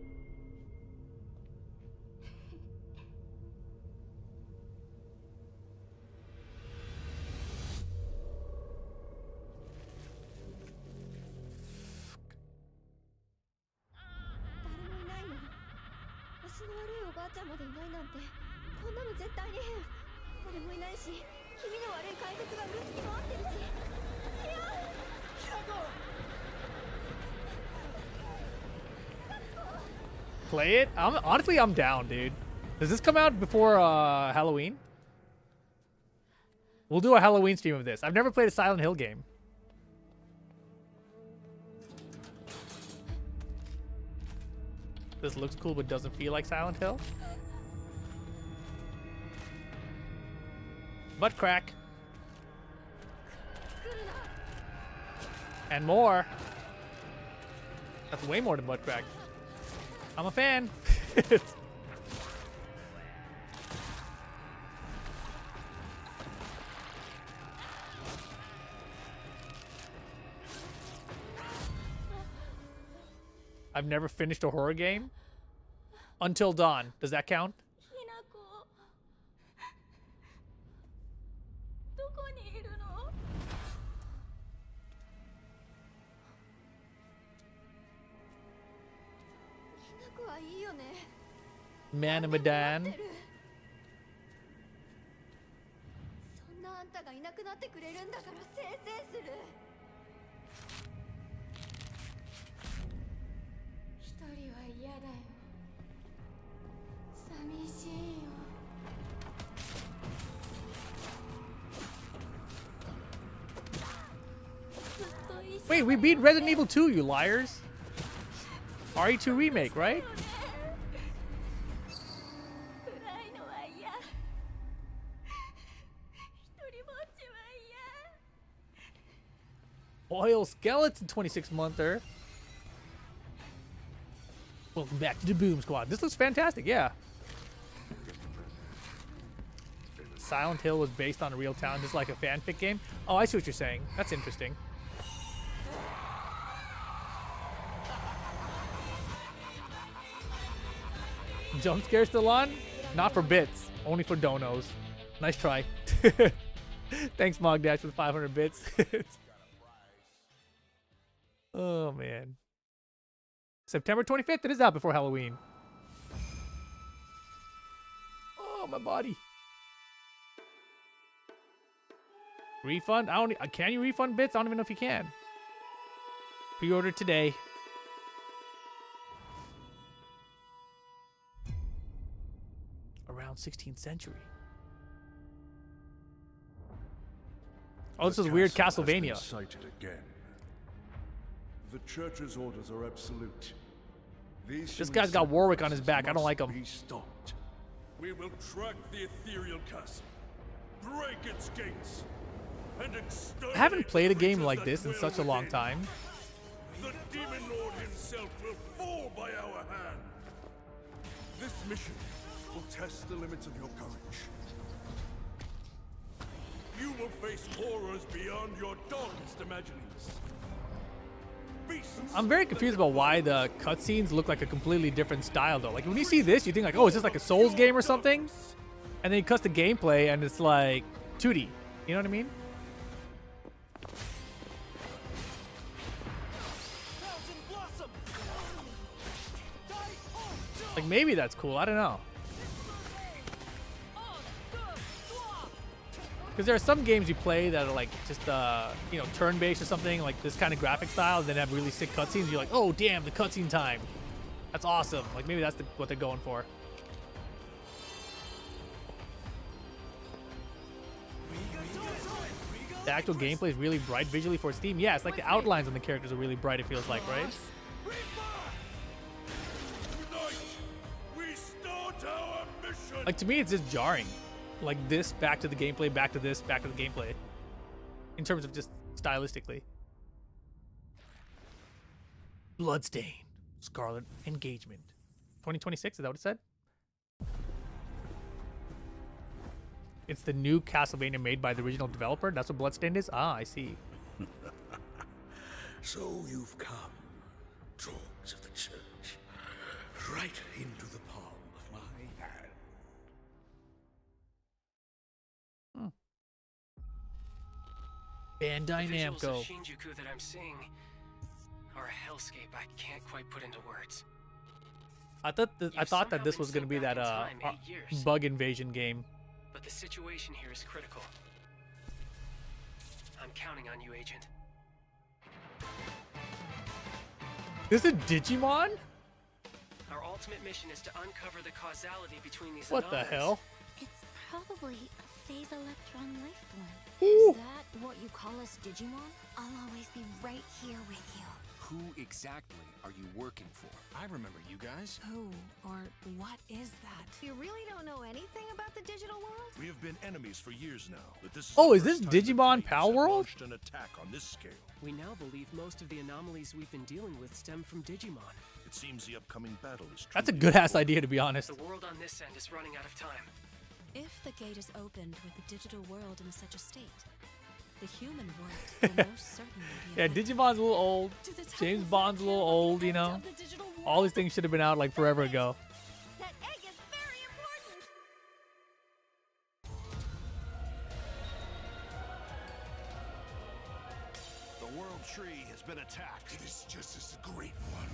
足の悪いおばあちゃんまでいないなんて、こんなの絶対に変。俺もいないし、気味の悪い怪物がうるつき回ってるし。いや、ヒラコ。 Play it? Honestly, I'm down, dude. Does this come out before Halloween? We'll do a Halloween stream of this. I've never played a Silent Hill game. This looks cool but doesn't feel like Silent Hill. Butt crack. And more. That's way more than butt crack. I'm a fan. I've never finished a horror game. Until Dawn. Does that count? どこにいるの？ひなこはいいよね。 Manamadan. そんなあんたがいなくなってくれるんだからせいせいする。一人は嫌だよ。寂しいよ。 Wait, we beat Resident Evil 2, you liars. RE2 remake, right? Oil Skeleton 26-monther. Welcome back to the Boom Squad. This looks fantastic, yeah. Silent Hill was based on a real town, just like a fanfic game. Oh, I see what you're saying. That's interesting. Jump scare still on? Not for bits, only for donos. Nice try. Thanks, Mogdash, for the 500 bits. Oh, man. September 25th, it is out before Halloween. Oh, my body. Refund? Can you refund bits? I don't even know if you can. Pre-order today. Around 16th century. Oh, this is weird Castlevania. Sighted again. The church's orders are absolute. This guy's got Warwick on his back. I don't like him. Be stopped. We will track the ethereal castle, break its gates, and exterminate. I haven't played a game like this in such a long time. The demon lord himself will fall by our hand. This mission will test the limits of your courage. You will face horrors beyond your darkest imaginings. I'm very confused about why the cutscenes look like a completely different style, though. Like, when you see this, you think, like, oh, is this like a Souls game or something? And then you cut the gameplay, and it's like 2D. You know what I mean? Like, maybe that's cool. I don't know. Because there are some games you play that are like just, you know, turn-based or something, like this kind of graphic style, and then have really sick cutscenes. You're like, oh, damn, the cutscene time. That's awesome. Like, maybe that's what they're going for. The actual gameplay is really bright visually for Steam. Yeah, it's like the outlines on the characters are really bright, it feels like, right? Like, to me, it's just jarring. Like this, back to the gameplay, back to this, back to the gameplay. In terms of just stylistically. Bloodstain. Scarlet Engagement. 2026, is that what it said? It's the new Castlevania made by the original developer? That's what Bloodstained is? Ah, I see. So you've come, dogs of the church, right into the palm of my hand. Bandai The visuals Namco. of Shinjuku that I'm seeing are a hellscape I can't quite put into words. I thought that this was going to be that bug invasion game. But the situation here is critical. I'm counting on you, Agent. This is Digimon? Our ultimate mission is to uncover the causality between these What the anomalies. hell? It's probably a phase electron life form. Ooh. Is that what you call us, Digimon? I'll always be right here with you. Who exactly are you working for? I remember you guys. Who or what is that? You really don't know anything about the digital world? We have been enemies for years now, but this is Oh, the is this first time Digimon the Pal Fates have World? launched an attack on this scale. We now believe most of the anomalies we've been dealing with stem from Digimon. It seems the upcoming battle is That's a truly good-ass idea, to be honest. The world on this end is running out of time. If the gate is opened with the digital world in such a state, the human world will most certainly be Yeah, Digimon's a little old. James Bond's a little old, you know? the digital All these things should have been out like forever ago. That egg is very important. The world tree has been attacked. It is just as the great one,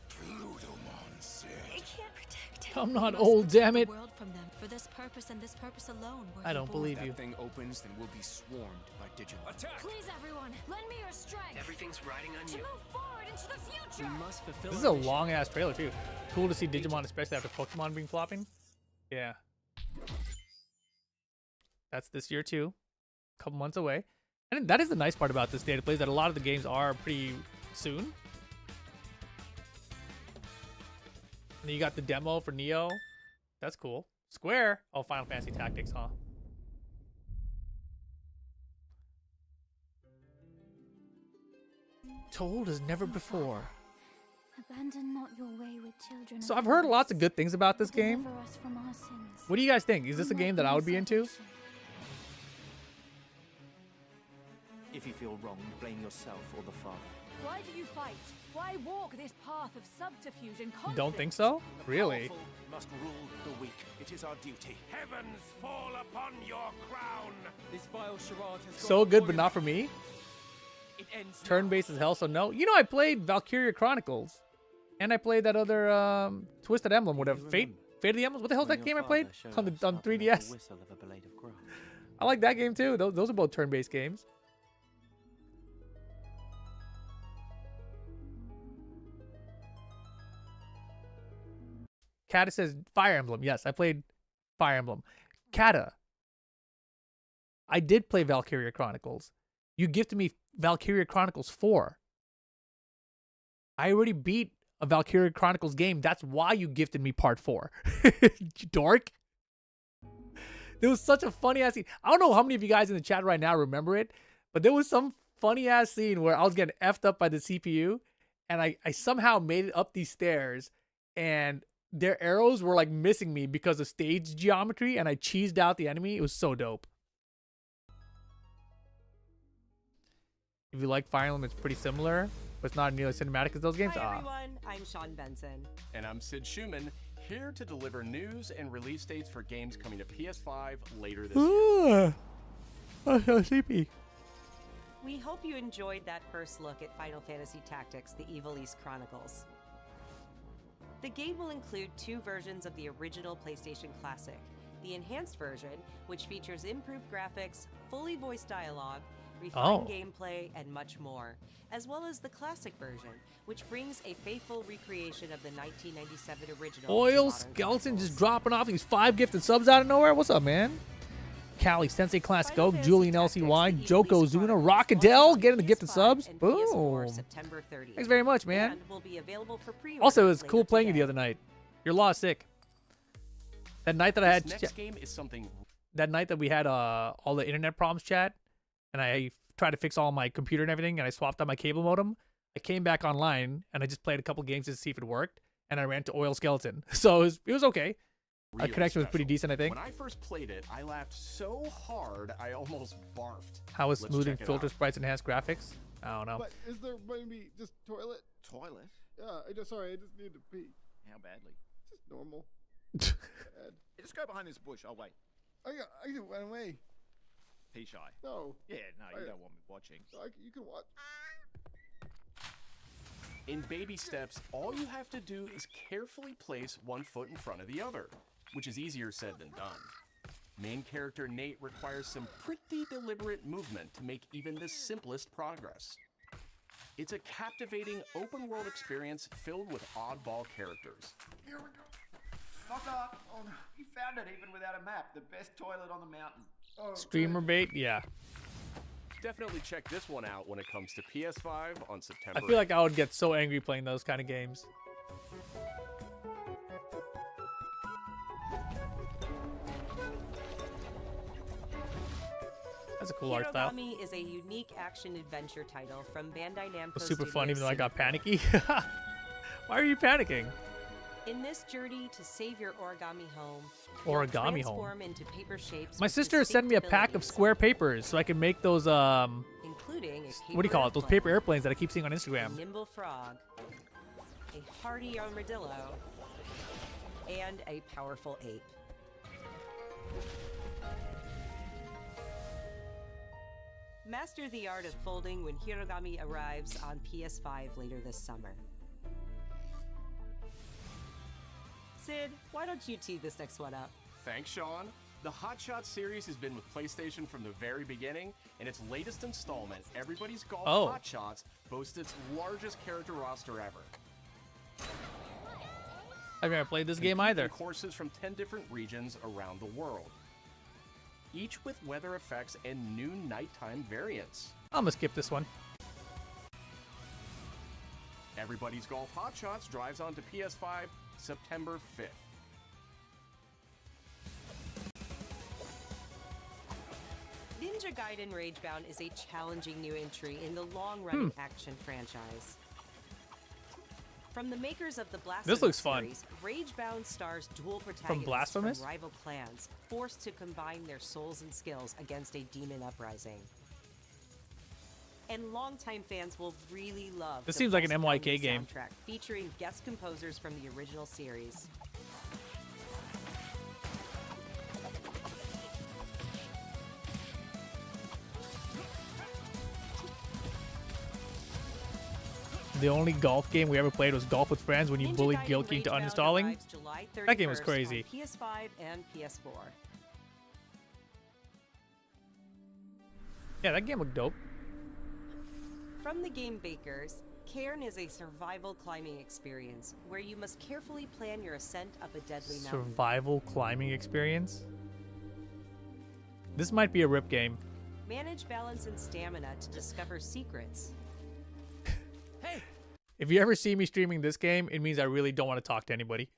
Plutomon said. It can't protect it. I'm not We must old, protect damn the it. world from them. For this purpose and this purpose alone. I don't believe If you. that thing opens, then we'll be swarmed by Digimon. Attack! Please, everyone, lend me your strength. Everything's riding on To you. move forward into the future. We must fulfill This is our a mission. long ass trailer too. Cool to see Digimon, especially after Pokemon being flopping. Yeah. That's this year too. A couple months away. And that is the nice part about this data play is that a lot of the games are pretty soon. And then you got the demo for Neo. That's cool. Square. Oh, Final Fantasy Tactics, huh? Told as never before. Abandon not your wayward children. So I've heard lots of good things about this game. Deliver us from our sins. What do you guys think? Is this a game that I would be into? If you feel wrong, blame yourself or the father. Why do you fight? Why walk this path of subterfuge and conflict? Don't think so? Really? Powerful must rule the weak. It is our duty. Heavens fall upon your crown. This vile charade has So good, but not for me. It ends Turn-based as hell, so no. You know, I played Valkyria Chronicles. And I played that other Twisted Emblem, whatever. Fate of the Emblems? What the hell is that game I played? On 3DS. I like that game too. Those are both turn-based games. Kata says Fire Emblem. Yes, I played Fire Emblem. Kata, I did play Valkyria Chronicles. You gifted me Valkyria Chronicles 4. I already beat a Valkyria Chronicles game. That's why you gifted me part 4. You dork. There was such a funny ass scene. I don't know how many of you guys in the chat right now remember it, but there was some funny ass scene where I was getting effed up by the CPU, and I somehow made it up these stairs, and their arrows were like missing me because of stage geometry, and I cheesed out the enemy. It was so dope. If you like Fire Emblem, it's pretty similar, but it's not nearly cinematic as those games. Hi everyone, I'm Sean Benson. And I'm Sid Schumann, here to deliver news and release dates for games coming to PS5 later this year. I'm so sleepy. We hope you enjoyed that first look at Final Fantasy Tactics: The Evil East Chronicles. The game will include 2 versions of the original PlayStation Classic. The enhanced version, which features improved graphics, fully voiced dialogue, refined gameplay, and much more, as well as the classic version, which brings a faithful recreation of the 1997 original. Oil Skeleton just dropping off these 5 gifted subs out of nowhere. What's up, man? Callie, Sensei Classic Oak, Julian LCY, Joko Zuna, Rockadell getting the gifted subs. Boom. September 30th. Thanks very much, man. And will be available for pre-order. Also, it was cool playing you the other night. Your law is sick. That night that I had This next game is something. that night that we had all the internet problems chat, and I tried to fix all my computer and everything, and I swapped out my cable modem. I came back online and I just played a couple games to see if it worked, and I ran to Oil Skeleton. So it was okay. Our connection was pretty decent, I think. When I first played it, I laughed so hard I almost barfed. How is Let's smoothing check it filter out. sprites enhanced graphics? I don't know. But is there maybe just toilet? Toilet? Yeah, I just need to pee. How badly? Just normal. Yeah, just go behind this bush. I'll wait. I can run away. Pee shy. No. Yeah, no, you don't want me watching. You can watch. In baby steps, all you have to do is carefully place one foot in front of the other, which is easier said than done. Main character Nate requires some pretty deliberate movement to make even the simplest progress. It's a captivating open-world experience filled with oddball characters. Here we go. Knocker! Oh no, you found it even without a map. The best toilet on the mountain. Oh, Streamer bait? Yeah. Definitely check this one out when it comes to PS5 on September. I feel like I would get so angry playing those kind of games. That's a cool art style. Hirogami is a unique action-adventure title from Bandai Namco It was super fun, Studios even though I got Singapore. panicky. Why are you panicking? In this journey to save your origami home, Origami you'll home. transform into paper shapes My with sister sent me a pack of square papers so I can make those including a what do you call it? Those paper paper airplanes that I keep seeing on airplane, Instagram. a nimble frog, a hardy armadillo, and a powerful ape. Master the art of folding when Hirogami arrives on PS5 later this summer. Sid, why don't you tee this next one up? Thanks, Sean. The Hot Shots series has been with PlayStation from the very beginning, and its latest installment, Everybody's Golf Hot Shots, boasts its largest character roster ever. I've never played this game either. Courses from 10 different regions around the world, each with weather effects and new nighttime variants. I'm gonna skip this one. Everybody's Golf Hot Shots drives onto PS5 September 5th. Ninja Gaiden Ragebound is a challenging new entry in the long-running action franchise. From the makers of the Blasphemous looks fun. series, Ragebound stars dual protagonists Blasphemous? from rival clans, forced to combine their souls and skills against a demon uprising. And longtime fans will really love This the seems like an pulse-pounding MYK game. soundtrack featuring guest composers from the original series. The only golf game we ever played was Golf with Friends when you Ninja bullied Gaiden Gilkey into Ragebound uninstalling. arrives July That game was 31st crazy. on PS5 and PS4. Yeah, that game looked dope. From the game makers, Cairn is a survival climbing experience where you must carefully plan your ascent up a deadly mountain. Survival climbing experience. This might be a rip game. Manage balance and stamina to discover secrets. Hey, if you ever see me streaming this game, it means I really don't want to talk to anybody.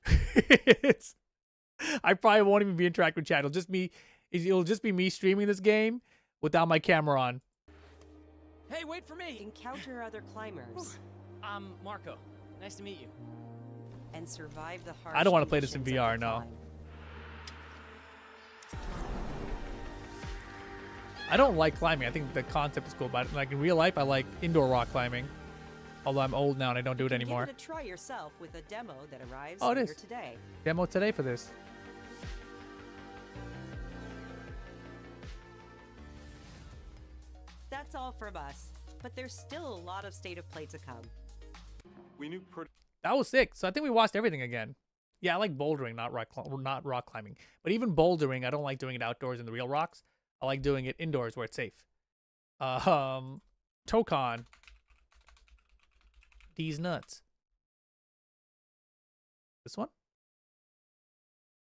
I probably won't even be interacting with chat. It'll just be me streaming this game without my camera on. Hey, wait for me! Encounter other climbers. I'm Marco. Nice to meet you. And survive the harsh I don't want to play this in conditions of VR, the no. climb. I don't like climbing. I think the concept is cool, but like in real life, I like indoor rock climbing. Although I'm old now and I don't do it anymore. Give it a try yourself with a demo that arrives Oh, it later is. today. Demo today for this. That's all from us, but there's still a lot of State of Play to come. That was sick. So I think we watched everything again. Yeah, I like bouldering, not rock climbing. But even bouldering, I don't like doing it outdoors in the real rocks. I like doing it indoors where it's safe. Tokon. These nuts. This one?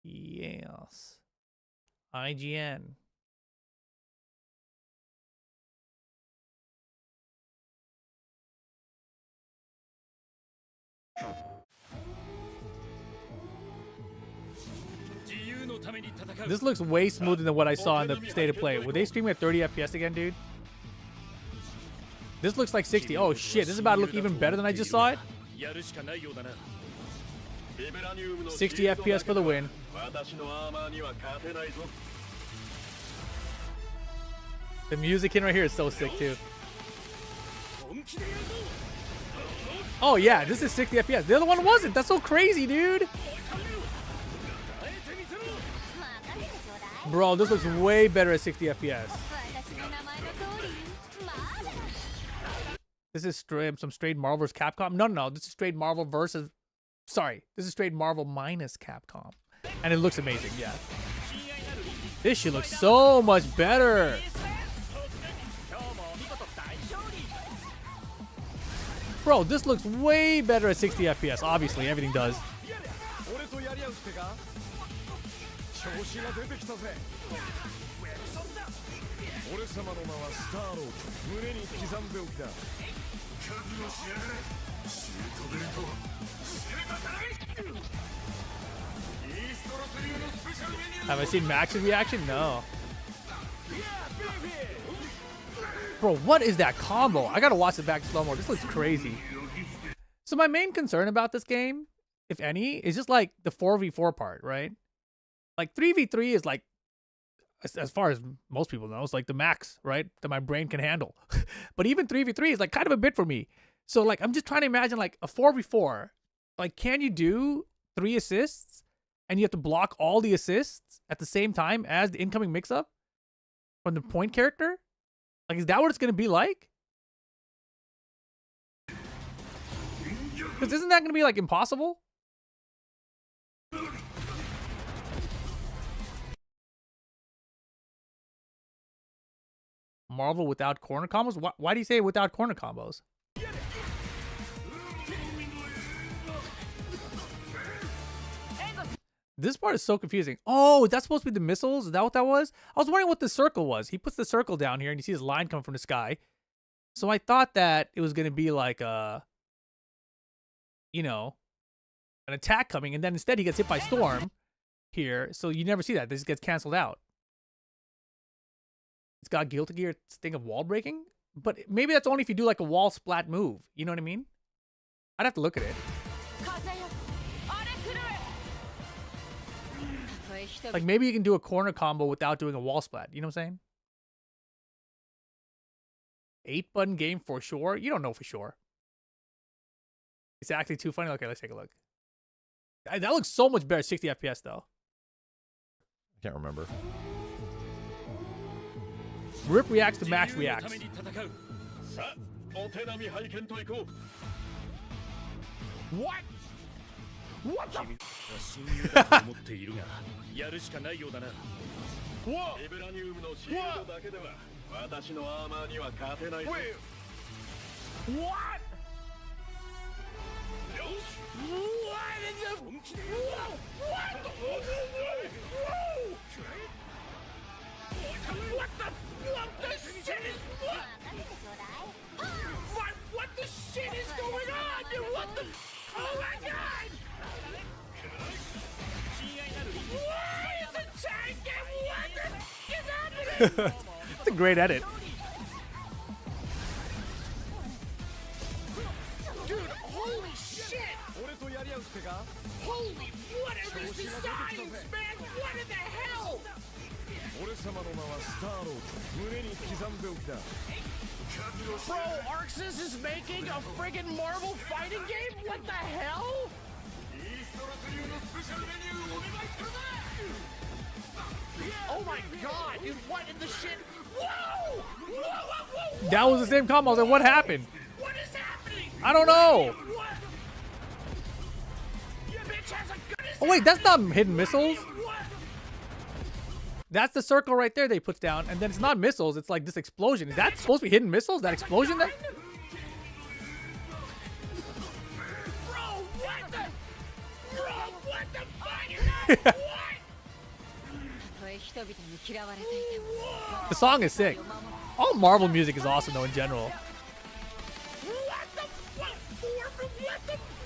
Yes. IGN. This looks way smoother than what I saw in the State of Play. Were they streaming at 30 FPS again, dude? This looks like 60. Oh shit, this is about to look even better than I just saw it. 60 FPS for the win. The music in right here is so sick too. Oh yeah, this is 60 FPS. The other one wasn't. That's so crazy, dude. Bro, this looks way better at 60 FPS. This is some straight Marvel vs. Capcom. No. This is straight Marvel versus... Sorry. This is straight Marvel minus Capcom. And it looks amazing, yeah. This shit looks so much better. Bro, this looks way better at 60 FPS. Obviously, everything does. Have I seen Max's reaction? No. Bro, what is that combo? I gotta watch it back slow-mo. This looks crazy. So my main concern about this game, if any, is just like the 4v4 part, right? Like 3v3 is like, as far as most people know, it's like the max, right? That my brain can handle. But even 3v3 is like kind of a bit for me. So like, I'm just trying to imagine like a 4v4 Like, can you do 3 assists and you have to block all the assists at the same time as the incoming mix-up from the point character? Like, is that what it's going to be like? Because isn't that going to be, like, impossible? Marvel without corner combos? Why do you say without corner combos? This part is so confusing. Oh, is that supposed to be the missiles? Is that what that was? I was wondering what the circle was. He puts the circle down here and you see his line coming from the sky. So I thought that it was going to be like a, you know, an attack coming. And then instead he gets hit by Storm here. So you never see that. This gets canceled out. It's got Guilty Gear's thing of wall breaking. But maybe that's only if you do like a wall splat move. You know what I mean? I'd have to look at it. Like, maybe you can do a corner combo without doing a wall splat. You know what I'm saying? 8-button game for sure? You don't know for sure. It's actually too funny. Okay, let's take a look. That looks so much better. 60 FPS, though. I can't remember. Rip reacts to Max reacts. What? What the? What? Wait. What? What in the? What? What the? What the shit is what? What the shit is going on? Dude, what the? Oh my god! Why is the tank and what the is happening? It's a great edit. Dude, holy shit! Holy, what are these designs, man? What in the hell? Bro, Arxis is making a friggin' Marvel fighting game? What the hell? Oh my god, dude, what in the shit? Whoa! Whoa, whoa, whoa! That was the same combo. I was like, what happened? What is happening? I don't know. What? You bitch has a good Oh, wait, that's not hidden missiles. That's the circle right there they puts down, and then it's not missiles, it's like this explosion. Is that supposed to be hidden missiles? That explosion there? Bro, what the? Bro, what the fuck? The song is sick. All Marvel music is awesome though in general. What the fuck?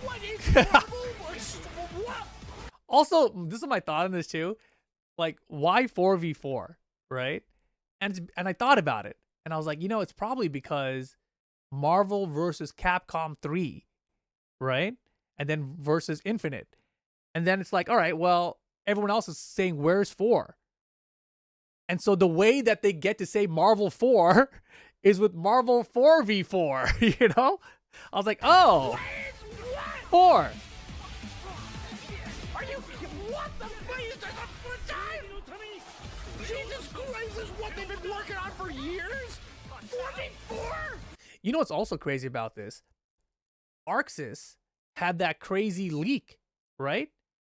What is Marvel? Also, this is my thought on this too. Like, why 4v4, right? And I thought about it, and I was like, you know, it's probably because Marvel versus Capcom 3, right? And then versus Infinite. And then it's like, all right, well, everyone else is saying, where's 4? And so the way that they get to say Marvel 4 is with Marvel 4v4, you know? I was like, oh, 4. Are you? What the fuck is this? A time? Jesus Christ, this is what they've been working on for years? 4v4? You know what's also crazy about this? Arxis had that crazy leak, right?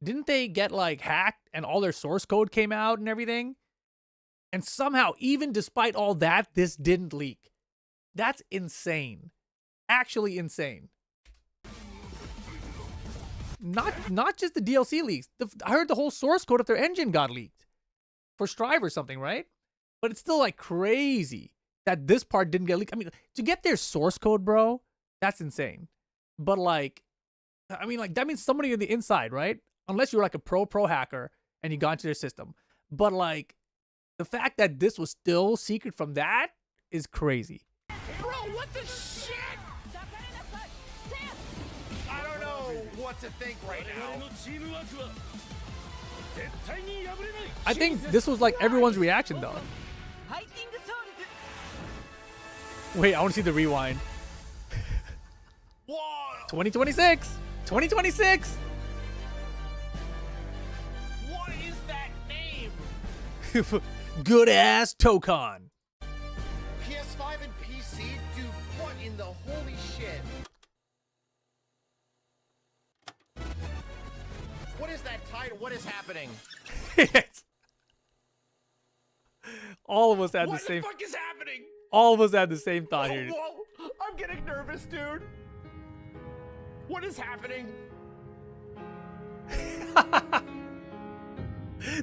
Didn't they get like hacked and all their source code came out and everything? And somehow, even despite all that, this didn't leak. That's insane. Actually insane. Not just the DLC leaks. I heard the whole source code of their engine got leaked for Strive or something, right? But it's still like crazy that this part didn't get leaked. I mean, to get their source code, bro, that's insane. But like, I mean, like that means somebody on the inside, right? Unless you're like a pro hacker and you got into their system. But like, the fact that this was still secret from that is crazy. Bro, what the shit? I don't know what to think right now. I think this was like everyone's reaction though. Wait, I want to see the rewind. 2026. 2026. What is that name? Good Ass Tokon. PS5 and PC? Dude, what in the holy shit? What is that title? What is happening? All of us had the same. What the fuck is happening? All of us had the same thought here. Whoa, I'm getting nervous, dude. What is happening?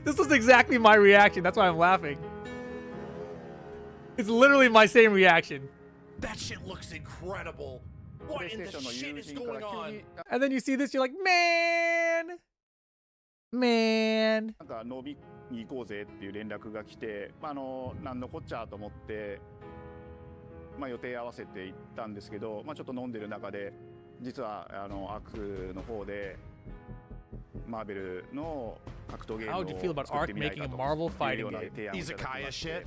This was exactly my reaction. That's why I'm laughing. It's literally my same reaction. That shit looks incredible. What in the shit is going on? And then you see this, you're like, man. なんか飲みに行こうぜっていう連絡が来て、なんのこっちゃと思って、予定合わせて行ったんですけど、ちょっと飲んでる中で、実はアクの方でマーベルの格闘ゲームを作ってみないかというような提案をいただきまして。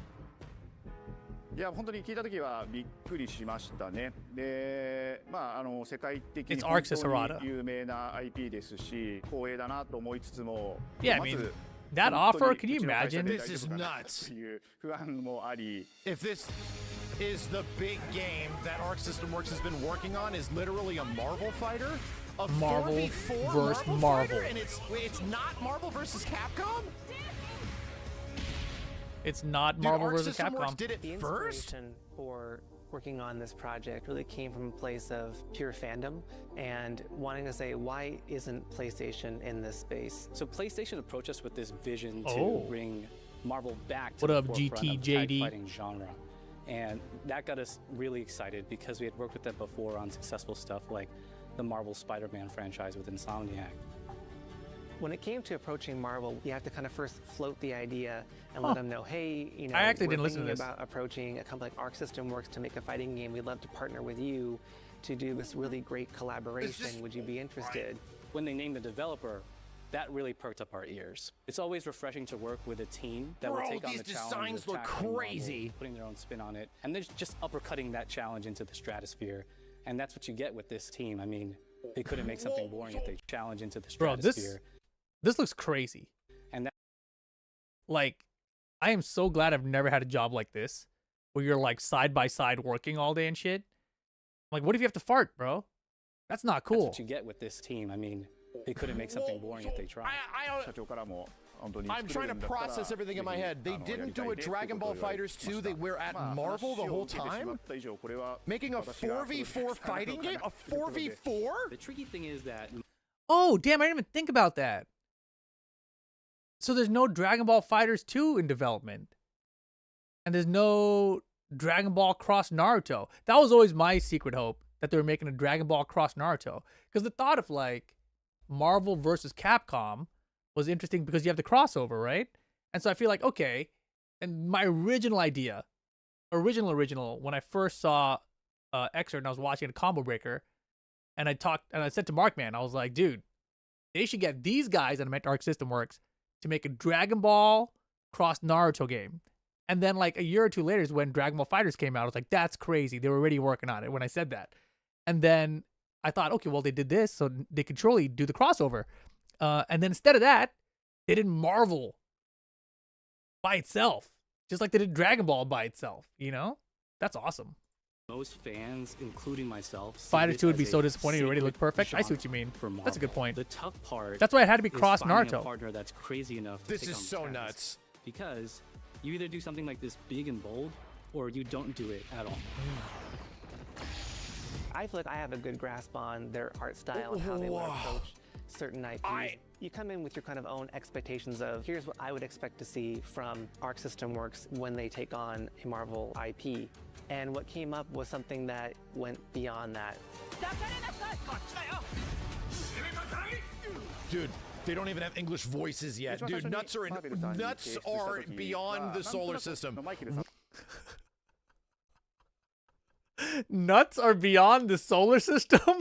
いや本当に聞いた時はびっくりしましたね。で、世界的に本当に有名な IP ですし、光栄だなと思いつつも、Yeah, I mean, that offer, can you imagine? This is nuts. 不安もあり。If this is the big game that Arc System Works has been working on, is literally a Marvel fighter, a Marvel 4v4 versus Marvel Marvel. fighter, and it's not Marvel versus Capcom. It's not Marvel vs. Capcom. Did it the first? Inspiration for working on this project really came from a place of pure fandom and wanting to say, why isn't PlayStation in this space? So PlayStation approached us with this vision to bring Marvel back to what the up, forefront GT of the JD? fighting genre. And that got us really excited because we had worked with them before on successful stuff like the Marvel Spider-Man franchise with Insomniac. When it came to approaching Marvel, you have to kind of first float the idea and let them know, hey, you know, I actually we're didn't listen to thinking this. about approaching a company like Arc System Works to make a fighting game. We'd love to partner with you to do this really great collaboration. Would you be interested? When they named the developer, that really perked up our ears. It's always refreshing to work with a team that will take on the challenge designs of look tackling crazy. Marvel, putting their own spin on it, and they're just uppercutting that challenge into the stratosphere. And that's what you get with this team. I mean, they couldn't make something boring if they challenge into the stratosphere. This looks crazy. And that, like, I am so glad I've never had a job like this, where you're like side by side working all day and shit. Like, what if you have to fart, bro? That's not cool. That's what you get with this team. I mean, they couldn't make something boring if they tried. I'm trying to process everything in my head. They didn't do a Dragon Ball FighterZ 2. They were at Marvel the whole time? Making a 4v4 fighting game? A 4v4? The tricky thing is that... Oh, damn, I didn't even think about that. So there's no Dragon Ball FighterZ 2 in development. And there's no Dragon Ball Cross Naruto. That was always my secret hope, that they were making a Dragon Ball Cross Naruto. Because the thought of, like, Marvel versus Capcom was interesting because you have the crossover, right? And so I feel like, okay, and my original idea, original, when I first saw Excerpt and I was watching a Combo Breaker, and I said to Markman, I was like, dude, they should get these guys at Arc System Works to make a Dragon Ball Cross Naruto game. And then like a year or two later is when Dragon Ball FighterZ came out. I was like, that's crazy. They were already working on it when I said that. And then I thought, okay, well, they did this, so they could surely do the crossover. And then instead of that, they did Marvel by itself, just like they did Dragon Ball by itself, you know? That's awesome. Most fans, including myself, Fighter 2 would be so disappointing. It already looked perfect. I see what you mean. That's a good point. The tough part. That's why it had to be cross finding Naruto. A partner that's crazy enough. To This take is on so the task. nuts. Because you either do something like this big and bold, or you don't do it at all. I feel like I have a good grasp on their art style and how they want to approach certain IPs. You come in with your kind of own expectations of, here's what I would expect to see from Arc System Works when they take on a Marvel IP. And what came up was something that went beyond that. Dude, they don't even have English voices yet. Dude, nuts are beyond the solar system. Nuts are beyond the solar system?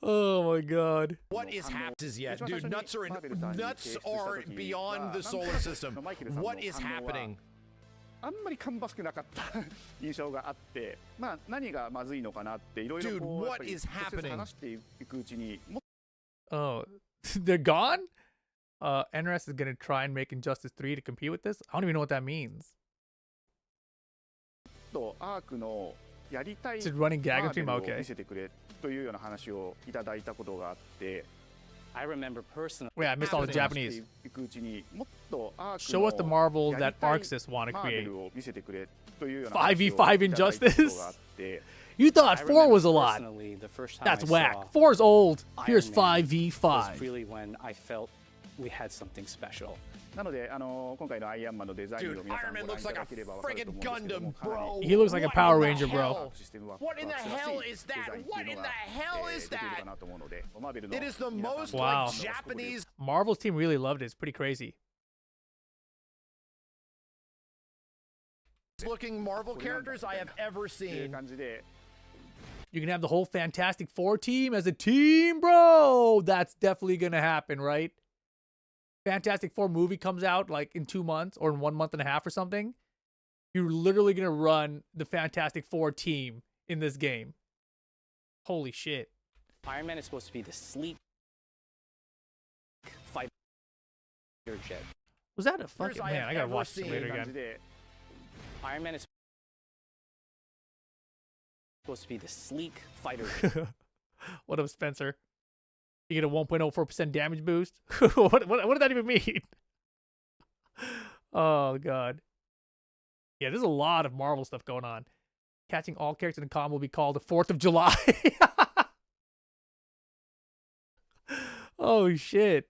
Oh my god. What is happening yet? Dude, nuts are beyond the solar system. What is happening? あんまり芳しくなかった印象があって、まあ何がまずいのかなっていろいろこうやっぱり直接話していくうちにもっ Oh, they're gone? NRS is gonna try and make Injustice 3 to compete with this? I don't even know what that means. とアークのやりたい Is it running gag マーベ stream? ルを Okay. 見せてくれというような話をいただいたことがあって。 I remember personally. Wait, I missed all the Japanese. いくうちにもっとアーク Show us the Marvel のや that りたい Arxis want to マーベ create. ルを見せてくれというような話を 5v5 いただいたこと Injustice? があって。 You thought 4 was a lot. Personally, the first time That's I whack. saw 4's old. Here's Iron Man 5v5. was really when I felt we had something special. なので今回のアイアンマンのデザインを皆さんご覧いただければわかると思うんですけども、かなり He looks like a Power Ranger, bro. What in the hell is that? What in the hell is that? It is the most Wow. like Japanese. Marvel's team really loved it. It's pretty crazy. Looking Marvel characters I have ever seen. You can have the whole Fantastic Four team as a team, bro. That's definitely going to happen, right? Fantastic Four movie comes out like in 2 months or in 1.5 months or something. You're literally going to run the Fantastic Four team in this game. Holy shit. Iron Man is supposed to be the sleek fighter jet. Was that a fucking man? I gotta watch this later again. Iron Man is supposed to be the sleek fighter jet. What up, Spencer? You get a 1.04% damage boost? what did that even mean? Oh, God. Yeah, there's a lot of Marvel stuff going on. Catching all characters in a combo will be called the 4th of July. Oh, shit.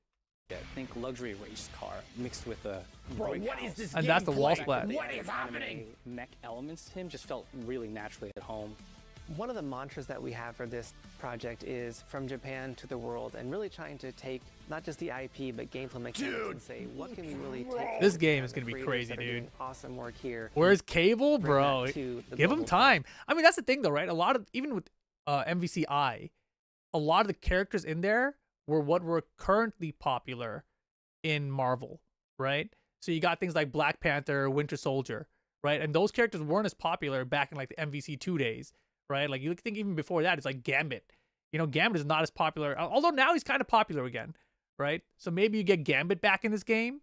Yeah, think luxury race car mixed with a Bro, what is this And game that's the wall playing? splat. What is happening? Mech elements to him just felt really naturally at home. One of the mantras that we have for this project is from Japan to the world, and really trying to take not just the IP but gameplay mechanics and say what can we really take. This game is gonna be crazy, dude. Awesome work here. Where's Cable, Bring bro? that to the Give him global time. I mean, that's the thing, though, right? A lot of even with MVCI, a lot of the characters in there were what were currently popular in Marvel, right? So you got things like Black Panther, Winter Soldier, right? And those characters weren't as popular back in like the MVC2 days, right? Like you think even before that, it's like Gambit. You know, Gambit is not as popular, although now he's kind of popular again, right? So maybe you get Gambit back in this game.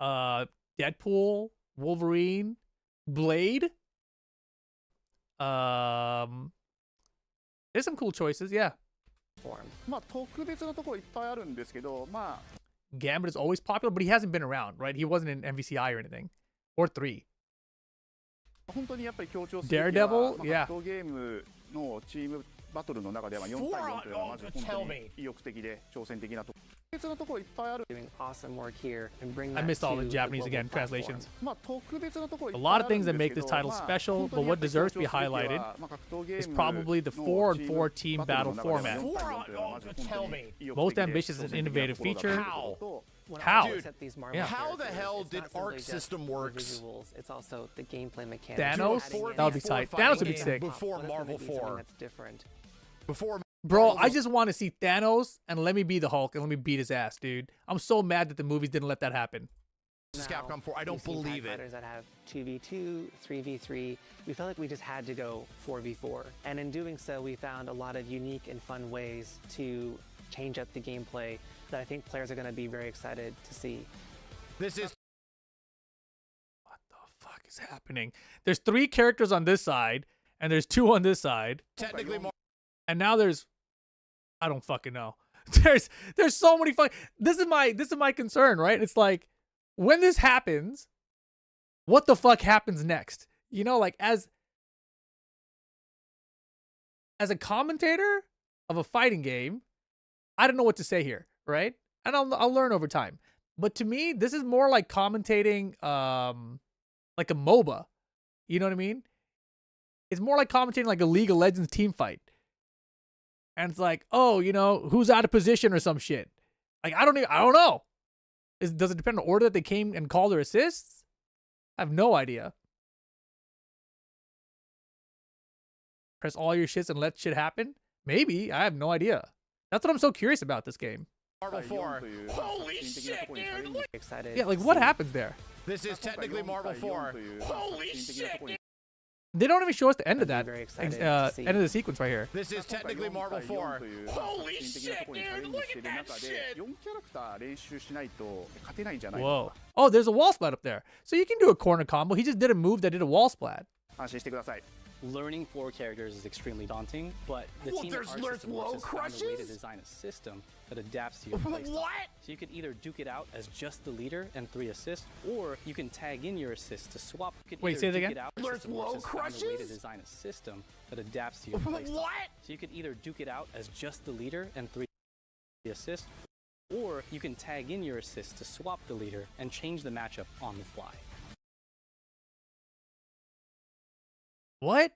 Deadpool, Wolverine, Blade. There's some cool choices, yeah. まあ特別なところいっぱいあるんですけど、まあ Gambit is always popular, but he hasn't been around, right? He wasn't in MVCI or anything. Or 3. 本当にやっぱり強調するべき Daredevil? は、Yeah. 格闘ゲームのチームバトルの中では4対4というのはまず本当に意欲的で挑戦的なところ。別のところいっぱいある。Doing awesome work here and bring I that missed all the to Japanese global again, platform. translations. まあ特別なところい A っぱい lot あ of るん things で that す make け this ど、 title まあ special, 本当 but にやっ what ぱり deserves 強 to be 調するべき highlighted は、まあ格闘ゲ is ーム probably the の 4 and チー 4ム team バトル battle の中では format. 4対4というのはまず本当に意欲 Most 的で ambitious and 挑戦的な innovative ところだ feature. ということと When How? I look at these Marvel Yeah. How the characters, hell it's did not simply Arc just System the works? visuals, it's also the gameplay mechanics. Thanos? Adding in That would be tight. Thanos would be game sick. Before what if there may Marvel be something 4. That's different. Before Bro, I just want to see Thanos and let me be the Hulk and let me beat his ass, dude. I'm so mad that the movies didn't let that happen. This is Capcom 4. I don't We've seen believe TIE it. fighters that have 2v2, 3v3. We felt like we just had to go 4v4. And in doing so, we found a lot of unique and fun ways to change up the gameplay that I think players are going to be very excited to see. This is What the fuck is happening? There's 3 characters on this side, and there's 2 on this side. technically more. And now there's I don't fucking know. There's so many this is my concern, right? It's like when this happens, what the fuck happens next? You know, like as a commentator of a fighting game, I don't know what to say here, right? And I'll learn over time. But to me, this is more like commentating like a MOBA. You know what I mean? It's more like commentating like a League of Legends team fight. And it's like, oh, you know, who's out of position or some shit. Like, I don't know. Does it depend on the order that they came and called their assists? I have no idea. Press all your shits and let shit happen? Maybe. I have no idea. That's what I'm so curious about this game. Marvel 4. Holy shit, dude! Look. Excited. Yeah, like what happens there? This is technically Marvel 4. Holy shit! They don't even show us the end of that. Very excited End to see. of the sequence right here. This is technically Marvel 4. Holy shit, dude! Look at that shit! Whoa. Oh, there's a wall splat up there. So you can do a corner combo. He just did a move that did a wall splat. Learning 4 characters is extremely daunting, but the team at Arc System Works has found a way to design a system that adapts to your playstyle. What? So you could either duke it out as just the leader and 3 assists, or you can tag in your assists to swap. Wait, say it again. There's low crushes? Found a way to design a system that adapts to your playstyle. What? So you could either duke it out as just the leader and 3 assists, or you can tag in your assists to swap the leader and change the matchup on the fly. What?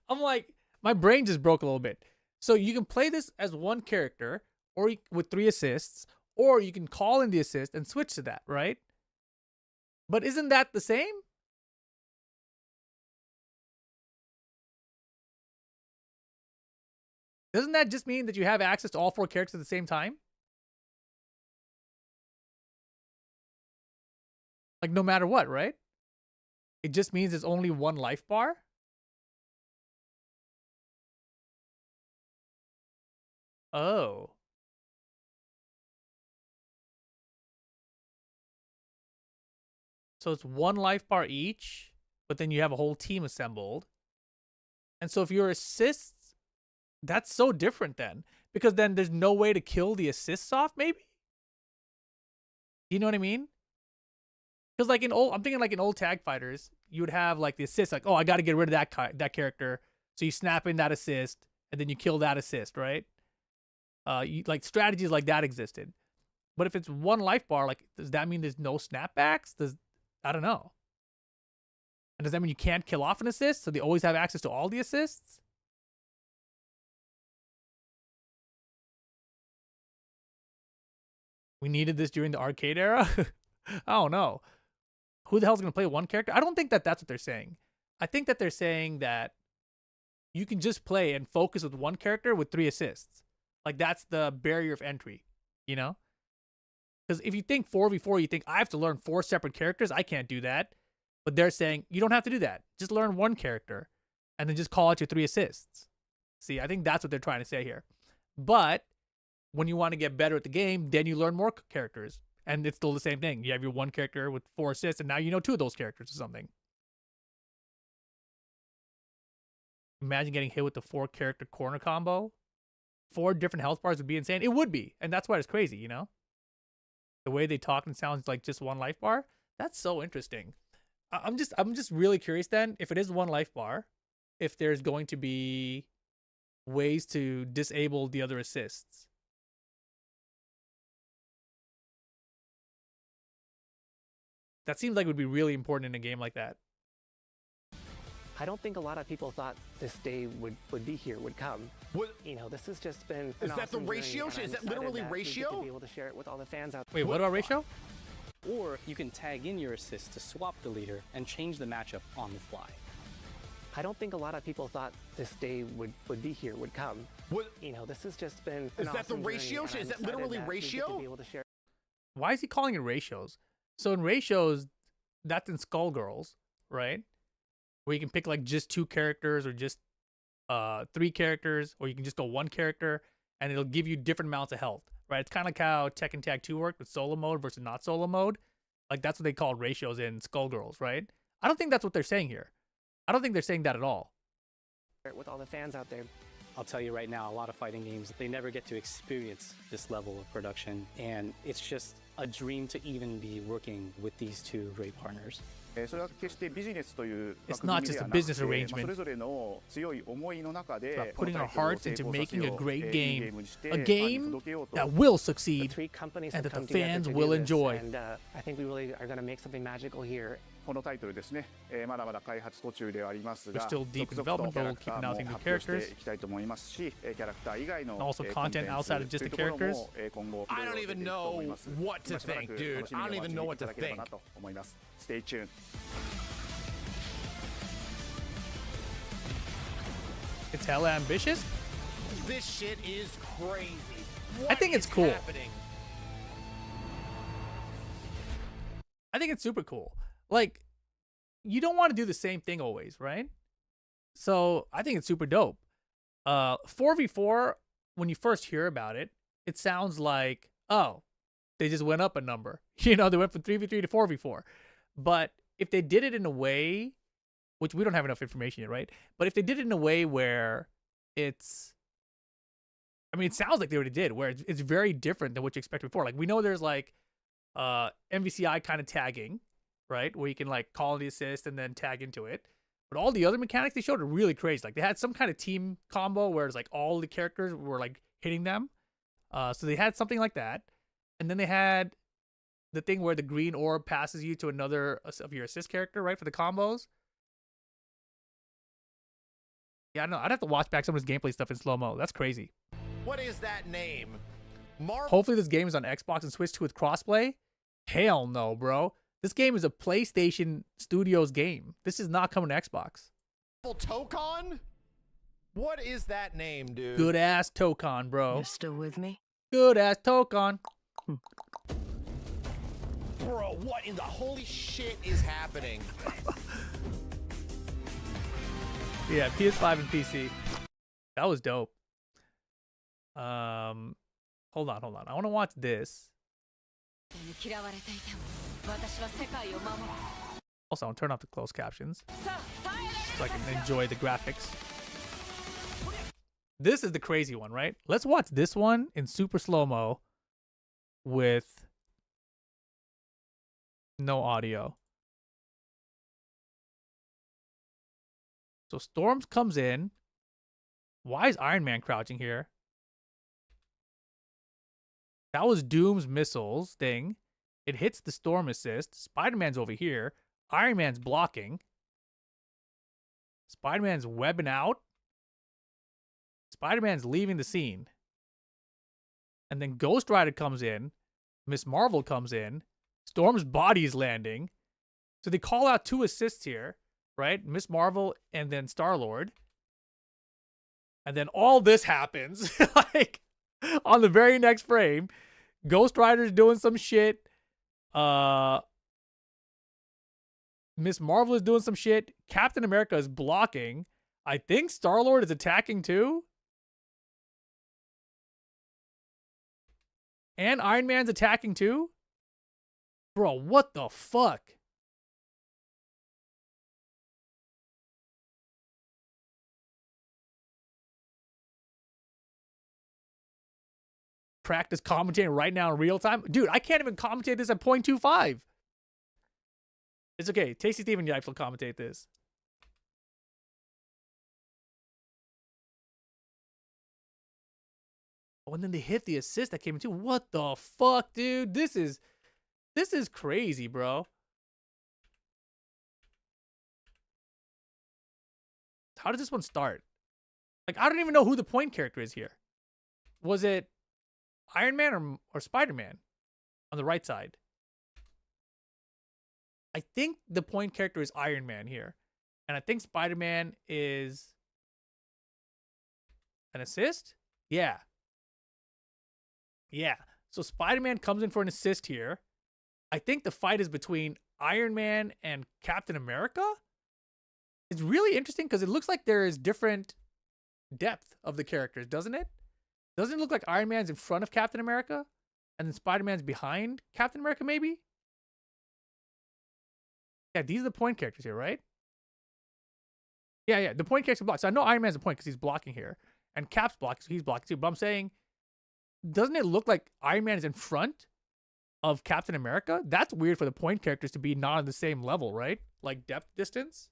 I'm like, my brain just broke a little bit. So you can play this as one character, or with 3 assists, or you can call in the assist and switch to that, right? But isn't that the same? Doesn't that just mean that you have access to all 4 characters at the same time? Like no matter what, right? It just means there's only one life bar? Oh. So it's one life bar each, but then you have a whole team assembled. And so if your assists, that's so different then. Because then there's no way to kill the assists off, maybe? You know what I mean? Because like I'm thinking like in old tag fighters, you would have like the assist, like, oh, I got to get rid of that character. So you snap in that assist, and then you kill that assist, right? Like strategies like that existed. But if it's one life bar, like, does that mean there's no snapbacks? I don't know. And does that mean you can't kill off an assist? So they always have access to all the assists? We needed this during the arcade era? I don't know. Who the hell's going to play one character? I don't think that that's what they're saying. I think that they're saying that you can just play and focus with one character with 3 assists. Like, that's the barrier of entry, you know? Because if you think 4v4, you think, I have to learn 4 separate characters. I can't do that. But they're saying, you don't have to do that. Just learn one character and then just call out your 3 assists. See, I think that's what they're trying to say here. But when you want to get better at the game, then you learn more characters. And it's still the same thing. You have your one character with 4 assists, and now you know 2 of those characters or something. Imagine getting hit with the 4-character corner combo. 4 different health bars would be insane. It would be. And that's why it's crazy, you know? The way they talk and sounds like just one life bar. That's so interesting. I'm just really curious then, if it is one life bar, if there's going to be ways to disable the other assists. That seems like it would be really important in a game like that. I don't think a lot of people thought this day would be here, would come. What? You know, this has just been. Is that the ratio? Is that literally ratio? To be able to share it with all the fans out there. Wait, what about ratio? Or you can tag in your assists to swap the leader and change the matchup on the fly. I don't think a lot of people thought this day would be here, would come. What? You know, this has just been. Is that the ratio? Is that literally ratio? Why is he calling it ratios? So in ratios, that's in Skullgirls, right? Where you can pick like just 2 characters or just 3 characters, or you can just go 1 character, and it'll give you different amounts of health, right? It's kind of like how Tekken Tag 2 worked with solo mode versus not solo mode. Like that's what they call ratios in Skullgirls, right? I don't think that's what they're saying here. I don't think they're saying that at all. With all the fans out there. I'll tell you right now, a lot of fighting games, they never get to experience this level of production, and it's just a dream to even be working with these 2 great partners. It's not just a business arrangement. It's about putting our hearts into making a great game. A game that will succeed and that the fans will enjoy. And I think we really are going to make something magical here. このタイトルですね、まだまだ開発途中ではありますが、 We're still deep in development, but we'll keep announcing new characters. いきたいと思いますし、キャラクター以外の also content outside of just the characters. I don't even know what to think, dude. I don't even know what to think. Stay tuned. It's hella ambitious. This shit is crazy. I think it's cool. Happening? I think it's super cool. Like, you don't want to do the same thing always, right? So I think it's super dope. 4v4, when you first hear about it, it sounds like, oh, they just went up a number. You know, they went from 3v3 to 4v4. But if they did it in a way, which we don't have enough information yet, right? But if they did it in a way where it's, I mean, it sounds like they already did, where it's very different than what you expected before. Like, we know there's like MVCI kind of tagging, right? Where you can like call the assist and then tag into it. But all the other mechanics they showed are really crazy. Like, they had some kind of team combo where it's like all the characters were like hitting them. So they had something like that. And then they had the thing where the green orb passes you to another of your assist character, right? For the combos. Yeah, I know. I'd have to watch back some of this gameplay stuff in slow-mo. That's crazy. What is that name? Hopefully this game is on Xbox and Switch 2 with crossplay. Hell no, bro. This game is a PlayStation Studios game. This is not coming to Xbox. Tokon? What is that name, dude? Good ass Tokon, bro. You're still with me? Good ass Tokon. Bro, what in the holy shit is happening? Yeah, PS5 and PC. That was dope. Hold on. I want to watch this. Also, I'll turn off the closed captions so I can enjoy the graphics. This is the crazy one, right? Let's watch this one in super slow-mo with no audio. So Storms comes in. Why is Iron Man crouching here? That was Doom's missiles thing. It hits the Storm assist. Spider-Man's over here. Iron Man's blocking. Spider-Man's webbing out. Spider-Man's leaving the scene. And then Ghost Rider comes in. Miss Marvel comes in. Storm's body is landing. So they call out 2 assists here, right? Miss Marvel and then Star-Lord. And then all this happens. Like, on the very next frame, Ghost Rider's doing some shit. Miss Marvel is doing some shit. Captain America is blocking. I think Star-Lord is attacking too. And Iron Man's attacking too? Bro, what the fuck? Practice commentating right now in real time? Dude, I can't even commentate this at 0.25. It's okay. Tasty Steven Yipes will commentate this. Oh, and then they hit the assist that came in too. What the fuck, dude? This is crazy, bro. How does this one start? Like, I don't even know who the point character is here. Was it Iron Man or Spider-Man on the right side? I think the point character is Iron Man here. And I think Spider-Man is an assist? Yeah. Yeah. So Spider-Man comes in for an assist here. I think the fight is between Iron Man and Captain America. It's really interesting because it looks like there is different depth of the characters, doesn't it? Doesn't it look like Iron Man's in front of Captain America? And then Spider-Man's behind Captain America, maybe? Yeah, these are the point characters here, right? Yeah, the point characters block. So I know Iron Man's a point because he's blocking here. And Cap's blocking, so he's blocking too. But I'm saying, doesn't it look like Iron Man is in front of Captain America? That's weird for the point characters to be not on the same level, right? Like depth distance.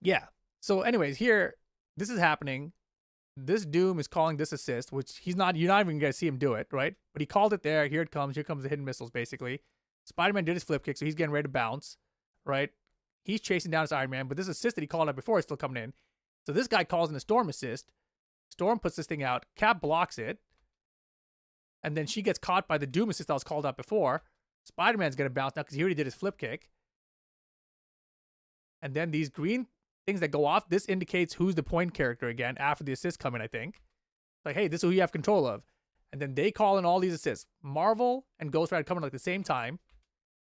Yeah. So anyways, here, this is happening. This Doom is calling this assist, which you're not even going to see him do it, right? But he called it there. Here it comes. Here comes the hidden missiles, basically. Spider-Man did his flip kick, so he's getting ready to bounce, right? He's chasing down his Iron Man, but this assist that he called out before is still coming in. So this guy calls in a Storm assist. Storm puts this thing out. Cap blocks it. And then she gets caught by the Doom assist that was called out before. Spider-Man's going to bounce now because he already did his flip kick. And then these green things that go off, this indicates who's the point character again after the assist coming, I think. Like, hey, this is who you have control of. And then they call in all these assists. Marvel and Ghost Rider come in like the same time.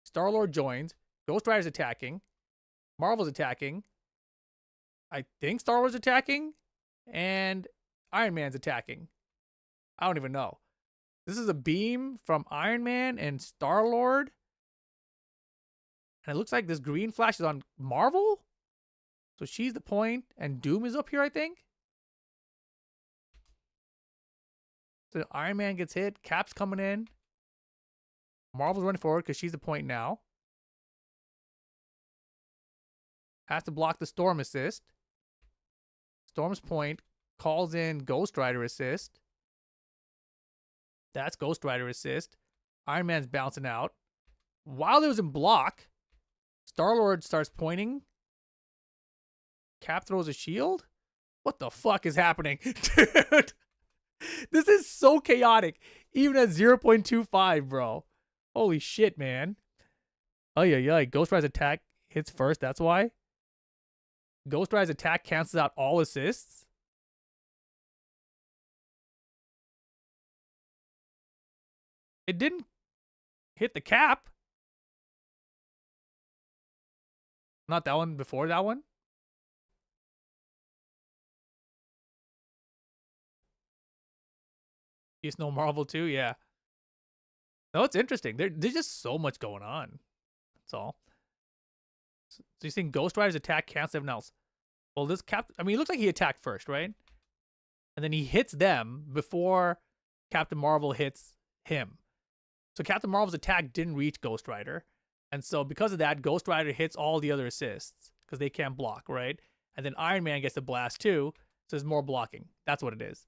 Star-Lord joins. Ghost Rider's attacking. Marvel's attacking. I think Star-Lord's attacking. And Iron Man's attacking. I don't even know. This is a beam from Iron Man and Star-Lord. And it looks like this green flash is on Marvel. So she's the point. And Doom is up here, I think. So Iron Man gets hit. Cap's coming in. Marvel's running forward because she's the point now. Has to block the Storm assist. Storm's point calls in Ghost Rider assist. That's Ghost Rider assist. Iron Man's bouncing out. While it was in block, Star-Lord starts pointing. Cap throws a shield? What the fuck is happening? Dude. This is so chaotic. Even at 0.25, bro. Holy shit, man. Oh, yeah. Ghost Rider's attack hits first. That's why. Ghost Rider's attack cancels out all assists. It didn't hit the Cap. Not that one, before that one. You know Marvel too, yeah. No, it's interesting. There's just so much going on. That's all. So you think Ghost Rider's attack cancels everyone else? Well, this Cap. I mean, it looks like he attacked first, right? And then he hits them before Captain Marvel hits him. So Captain Marvel's attack didn't reach Ghost Rider, and so because of that, Ghost Rider hits all the other assists because they can't block, right? And then Iron Man gets the blast too, so there's more blocking. That's what it is.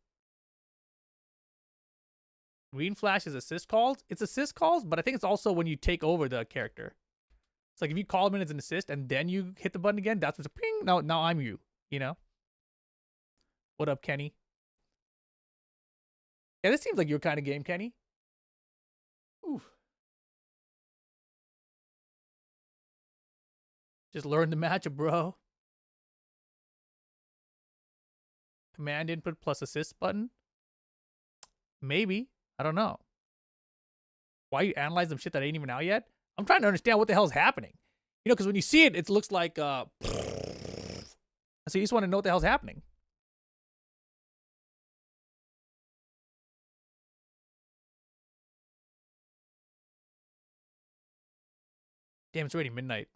Green Flash is assist calls. It's assist calls, but I think it's also when you take over the character. It's like if you call him in as an assist and then you hit the button again, that's what's a ping. Now I'm you, you know? What up, Kenny? Yeah, this seems like your kind of game, Kenny. Oof. Just learn the matchup, bro. Command input plus assist button? Maybe. I don't know. Why you analyze some shit that ain't even out yet? I'm trying to understand what the hell's happening. You know, because when you see it, it looks like, so you just want to know what the hell's happening. Damn, it's already midnight.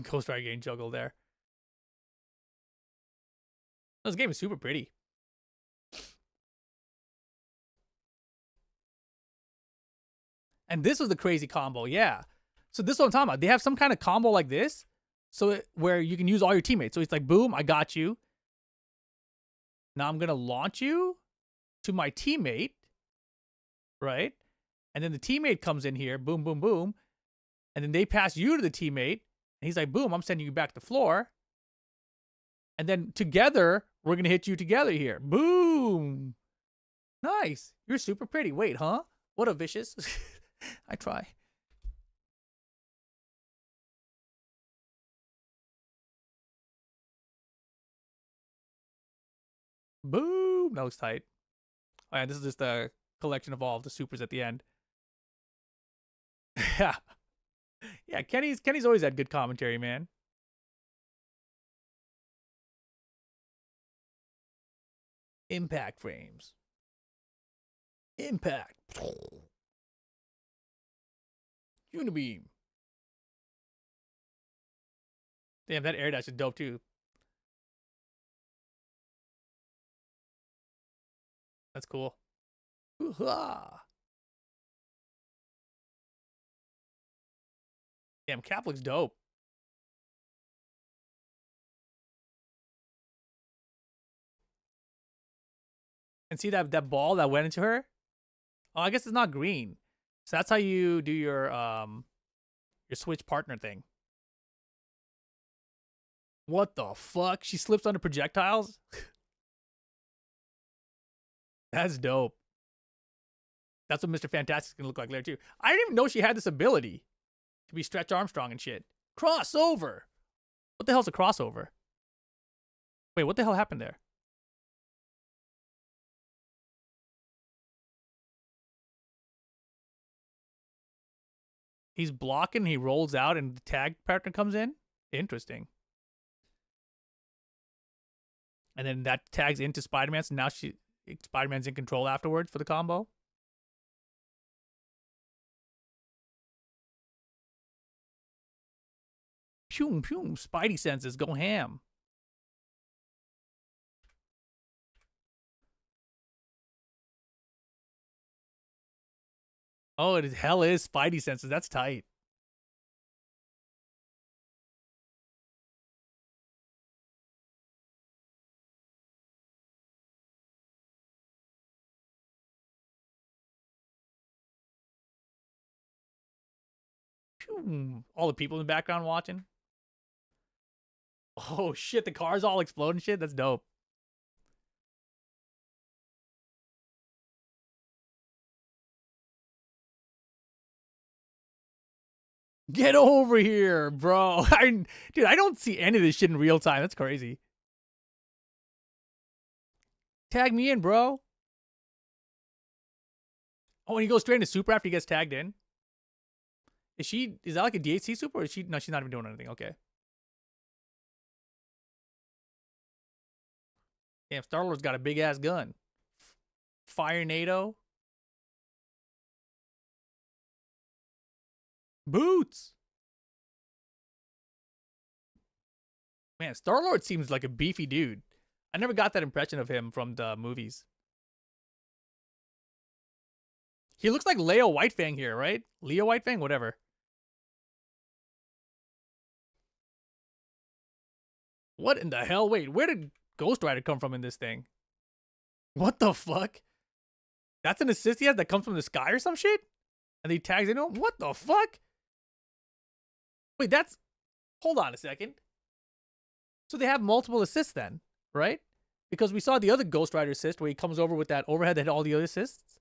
Ghost Rider getting juggled there. This game is super pretty. And this was the crazy combo, yeah. So this is what I'm talking about. They have some kind of combo like this, so where you can use all your teammates. So it's like, boom, I got you. Now I'm gonna launch you to my teammate, right? And then the teammate comes in here, boom, boom, boom, and then they pass you to the teammate, and he's like, boom, I'm sending you back to the floor. And then together, we're going to hit you together here. Boom. Nice. You're super pretty. Wait, huh? What a vicious. I try. Boom. That looks tight. Oh, yeah, this is just a collection of all of the supers at the end. Yeah. Yeah, Kenny's always had good commentary, man. Impact frames. Impact. Unibeam. Damn, that air dash is dope too. That's cool. Ooh-ha. Damn, Cap looks dope. And see that ball that went into her? Oh, I guess it's not green. So that's how you do your switch partner thing. What the fuck? She slips under projectiles? That's dope. That's what Mr. Fantastic's gonna look like later too. I didn't even know she had this ability to be Stretch Armstrong and shit. Crossover. What the hell's a crossover? Wait, what the hell happened there? He's blocking, he rolls out, and the tag partner comes in? Interesting. And then that tags into Spider-Man, so now Spider-Man's in control afterwards for the combo. Pum, pum, Spidey senses go ham. Oh, it hell is Spidey senses. That's tight. Phew. All the people in the background watching. Oh shit, the car's all exploding shit. That's dope. Get over here, bro. Dude, I don't see any of this shit in real time. That's crazy. Tag me in, bro. Oh, and he goes straight into super after he gets tagged in. Is that like a DHC super, or is she? No, she's not even doing anything. Okay. Damn, Star-Lord's got a big ass gun. Fire NATO. Boots. Man, Star-Lord seems like a beefy dude. I never got that impression of him from the movies. He looks like Leo Whitefang here, right? Leo Whitefang, whatever. What in the hell? Wait, where did Ghost Rider come from in this thing? What the fuck? That's an assist he has that comes from the sky or some shit? And he tags into him? What the fuck? Wait, that's... Hold on a second. So they have multiple assists then, right? Because we saw the other Ghost Rider assist where he comes over with that overhead that had all the other assists.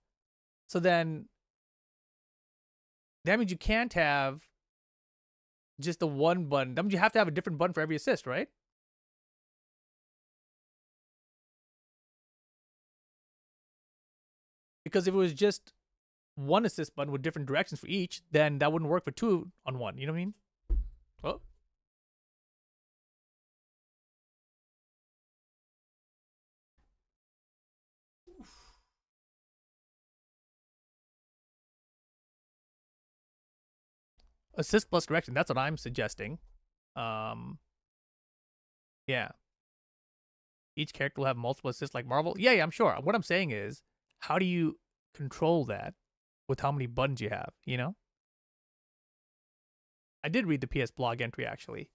So then... That means you can't have just the one button. That means you have to have a different button for every assist, right? Because if it was just one assist button with different directions for each, then that wouldn't work for 2 on 1. You know what I mean? Oh. Assist plus direction. That's what I'm suggesting. Yeah. Each character will have multiple assists like Marvel. Yeah, I'm sure. What I'm saying is, how do you control that with how many buttons you have, you know? I did read the PS blog entry, actually.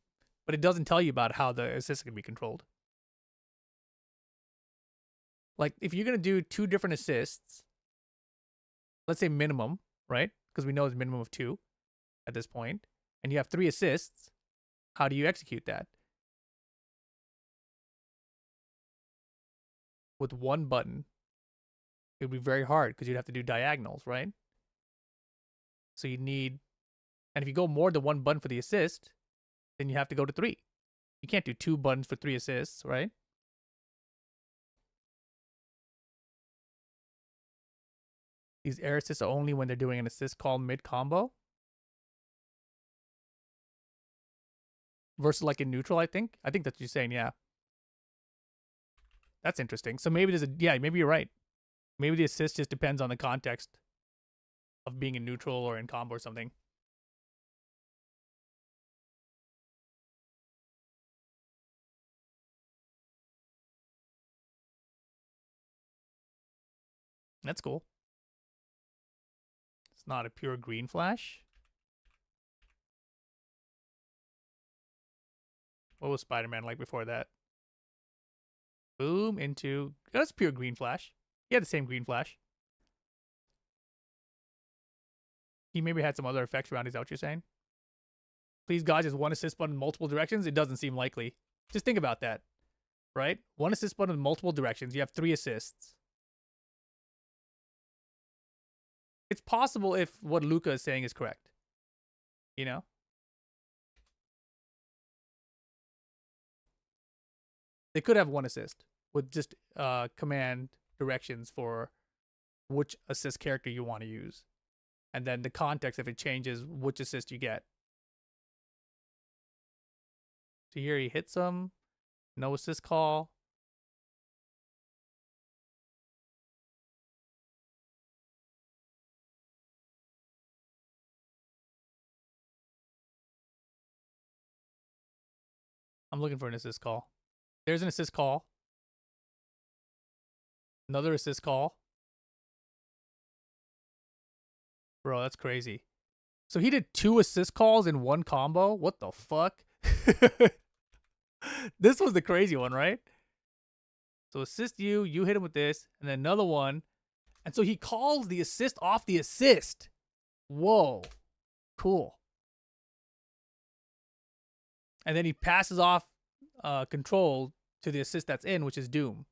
But it doesn't tell you about how the assists can be controlled. Like, if you're going to do 2 different assists, let's say minimum, right? Because we know it's minimum of 2 at this point, and you have 3 assists, how do you execute that? With one button, it would be very hard because you'd have to do diagonals, right? So you need, and if you go more than one button for the assist, then you have to go to 3. You can't do 2 buttons for 3 assists, right? These air assists are only when they're doing an assist call mid-combo. Versus like in neutral, I think. I think that's what you're saying, yeah. That's interesting. So maybe there's a, yeah, maybe you're right. Maybe the assist just depends on the context of being in neutral or in combo or something. That's cool. It's not a pure green flash. What was Spider-Man like before that? Boom into... That's pure green flash. He had the same green flash. He maybe had some other effects around. Is that what you're saying? Please, God, just one assist button in multiple directions? It doesn't seem likely. Just think about that. Right? One assist button in multiple directions. You have 3 assists. It's possible if what Luca is saying is correct. You know? They could have one assist with just command directions for which assist character you want to use. And then the context, if it changes, which assist you get. So here he hits him. No assist call. I'm looking for an assist call. There's an assist call. Another assist call. Bro, that's crazy. So he did 2 assist calls in one combo? What the fuck? This was the crazy one, right? So assist you, you hit him with this, and then another one. And so he calls the assist off the assist. Whoa. Cool. And then he passes off control to the assist that's in, which is Doom.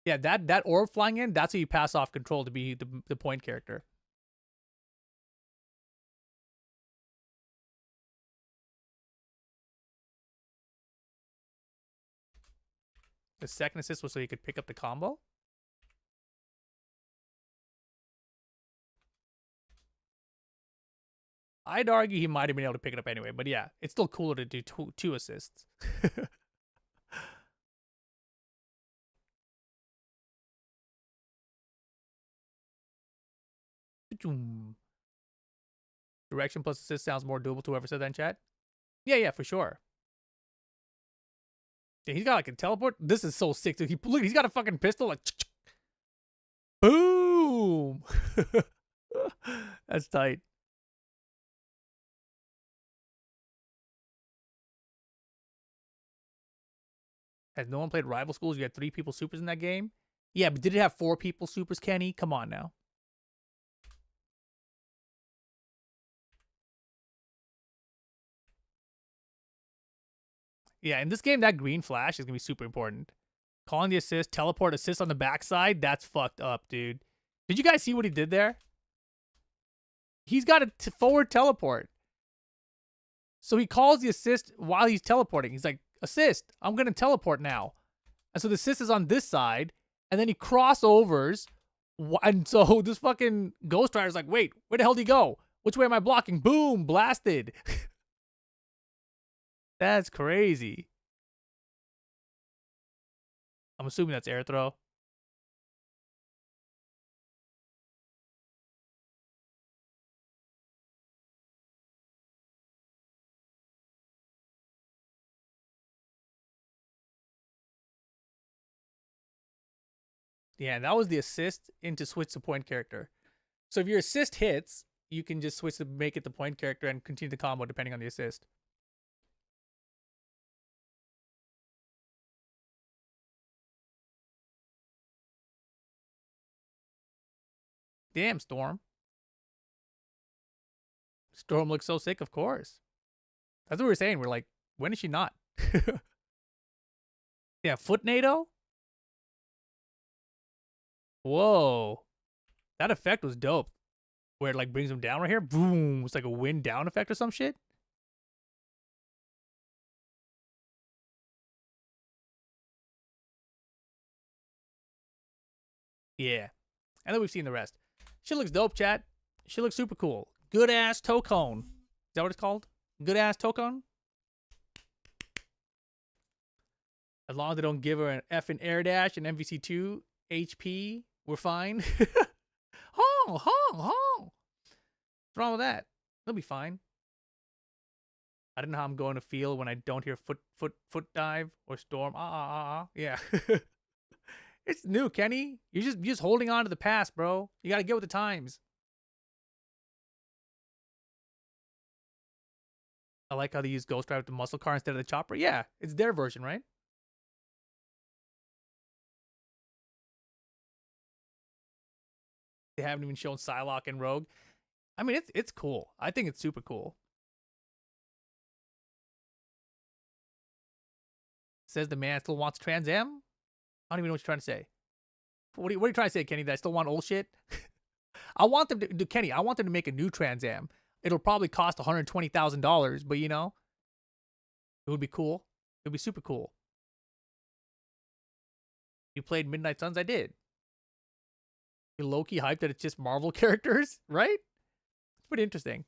Yeah, that orb flying in, that's how you pass off control to be the point character. The second assist was so you could pick up the combo. I'd argue he might have been able to pick it up anyway, but yeah, it's still cooler to do two assists. Direction plus assist sounds more doable to whoever said that in chat. Yeah, for sure. Yeah, he's got like a teleport. This is so sick, dude. Look, he's got a fucking pistol. Like, boom. That's tight. Has no one played Rival Schools? You had 3 people supers in that game? Yeah, but did it have 4 people supers, Kenny? Come on now. Yeah, in this game, that green flash is going to be super important. Calling the assist, teleport assist on the backside, that's fucked up, dude. Did you guys see what he did there? He's got a forward teleport. So he calls the assist while he's teleporting. He's like, assist, I'm going to teleport now. And so the assist is on this side, and then he crossovers. And so this fucking Ghost Rider's like, wait, where the hell did he go? Which way am I blocking? Boom, blasted. That's crazy. I'm assuming that's air throw. Yeah, that was the assist into switch to point character. So if your assist hits, you can just switch to make it the point character and continue the combo depending on the assist. Damn, Storm. Storm looks so sick, of course. That's what we were saying. We're like, when is she not? Yeah, foot NATO? Whoa. That effect was dope. Where it like brings him down right here. Boom. It's like a wind down effect or some shit. Yeah. And then we've seen the rest. Shit looks dope, chat. Shit looks super cool. Good Ass TOKON. Is that what it's called? Good Ass TOKON? As long as they don't give her an effing air dash and MVC2 HP, we're fine. Hong, hong, hong. What's wrong with that? They'll be fine. I don't know how I'm going to feel when I don't hear foot dive or storm. Yeah. It's new, Kenny. You're just holding on to the past, bro. You gotta get with the times. I like how they use Ghost Rider with the muscle car instead of the chopper. Yeah, it's their version, right? They haven't even shown Psylocke and Rogue. I mean, it's cool. I think it's super cool. Says the man still wants Trans Am. I don't even know what you're trying to say. What are you trying to say, Kenny? That I still want old shit? I want them to do, Kenny. I want them to make a new Trans Am. It'll probably cost $120,000, but you know, It would be cool. It would be super cool. You played Midnight Suns? I did. You're low-key hyped that it's just Marvel characters, right? It's pretty interesting.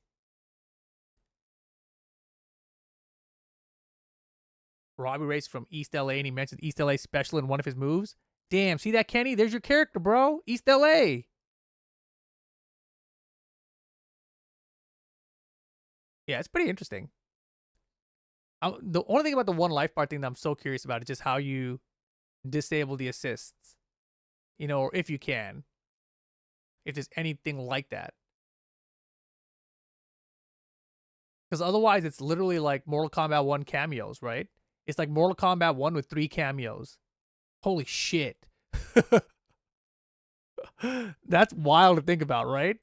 Robbie Race from East LA, and he mentions East LA special in one of his moves. Damn, see that, Kenny? There's your character, bro. East LA. Yeah, it's pretty interesting. The only thing about the one life bar thing that I'm so curious about is just how you disable the assists. You know, or if you can. If there's anything like that. Because otherwise, it's literally like Mortal Kombat 1 cameos, right? It's like Mortal Kombat 1 with 3 cameos. Holy shit. That's wild to think about, right?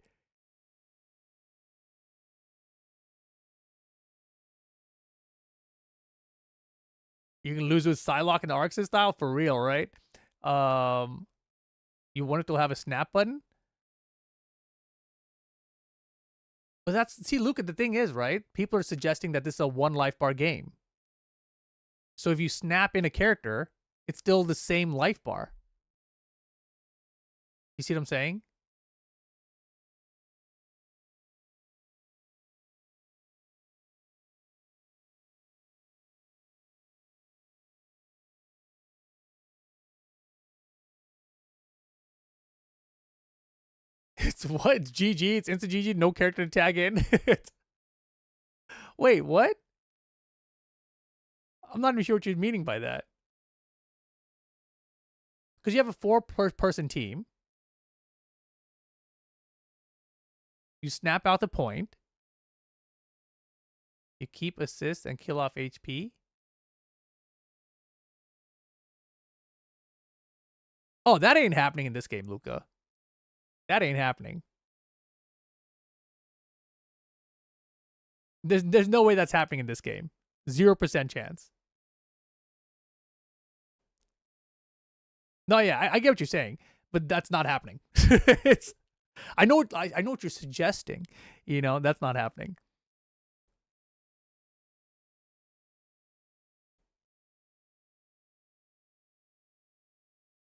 You can lose with Psylocke in the Arxis style? For real, right? You want it to have a snap button? But that's... See, Luca, the thing is, right? People are suggesting that this is a one life bar game. So if you snap in a character, it's still the same life bar. You see what I'm saying? It's what? It's GG? It's instant GG? No character to tag in? Wait, what? I'm not even sure what you're meaning by that. Because you have a 4-person team. You snap out the point. You keep assists and kill off HP. Oh, that ain't happening in this game, Luca. That ain't happening. There's no way that's happening in this game. 0% chance. No, yeah, I get what you're saying, but that's not happening. I know what you're suggesting. You know, that's not happening.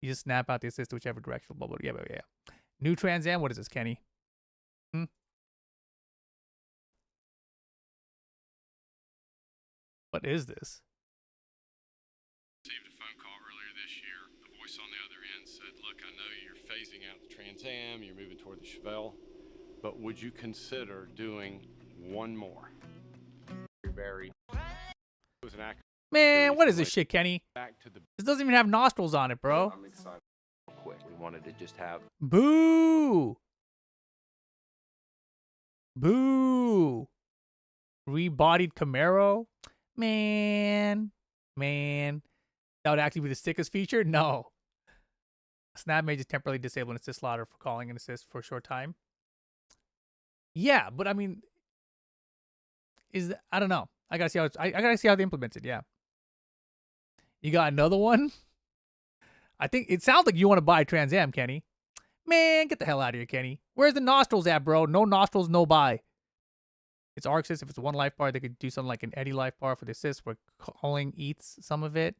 You just snap out the assist to whichever direction. Blah, blah, yeah. New Trans Am. What is this, Kenny? What is this? Received a phone call earlier this year. The voice on the other end said, "Look, I know you're phasing out the Trans Am, you're moving toward the Chevelle, but would you consider doing one more?" Very. It was an act. Man, what is this shit, Kenny? This doesn't even have nostrils on it, bro. I'm excited. Quick. We wanted to just have. Boo! Boo! Rebodied Camaro? Man. That would actually be the sickest feature? No. Snap may just temporarily disable an assist slot for calling an assist for a short time. Yeah, but I mean, I don't know. I gotta see how I gotta see how they implement it. Yeah. You got another one? I think it sounds like you want to buy Trans Am, Kenny. Man, get the hell out of here, Kenny. Where's the nostrils at, bro? No nostrils, no buy. It's Arxis. If it's one life bar, they could do something like an Eddie life bar for the assist where calling eats some of it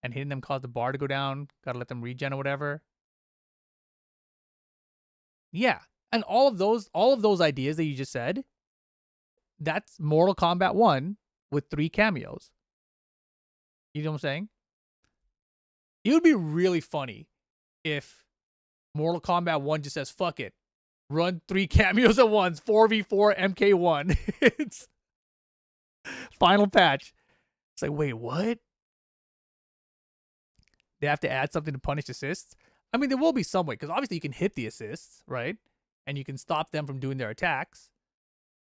and hitting them cause the bar to go down. Gotta let them regen or whatever. Yeah. And all of those ideas that you just said, that's Mortal Kombat 1 with 3 cameos. You know what I'm saying? It would be really funny if Mortal Kombat 1 just says, fuck it. Run 3 cameos at once. 4v4 MK1. It's final patch. It's like, wait, what? They have to add something to punish assists? I mean, there will be some way, because obviously you can hit the assists, right? And you can stop them from doing their attacks.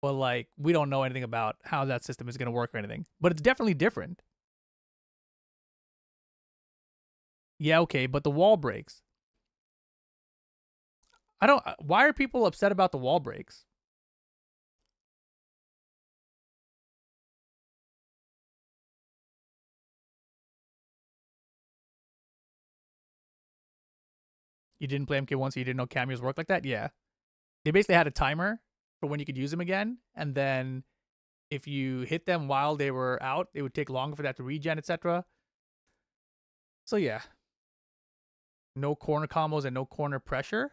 But, like, we don't know anything about how that system is going to work or anything. But it's definitely different. Yeah, okay, but the wall breaks. Why are people upset about the wall breaks? You didn't play MK1, so you didn't know cameos work like that? Yeah. They basically had a timer for when you could use them again, and then if you hit them while they were out, it would take longer for that to regen, etc. So yeah. No corner combos and no corner pressure.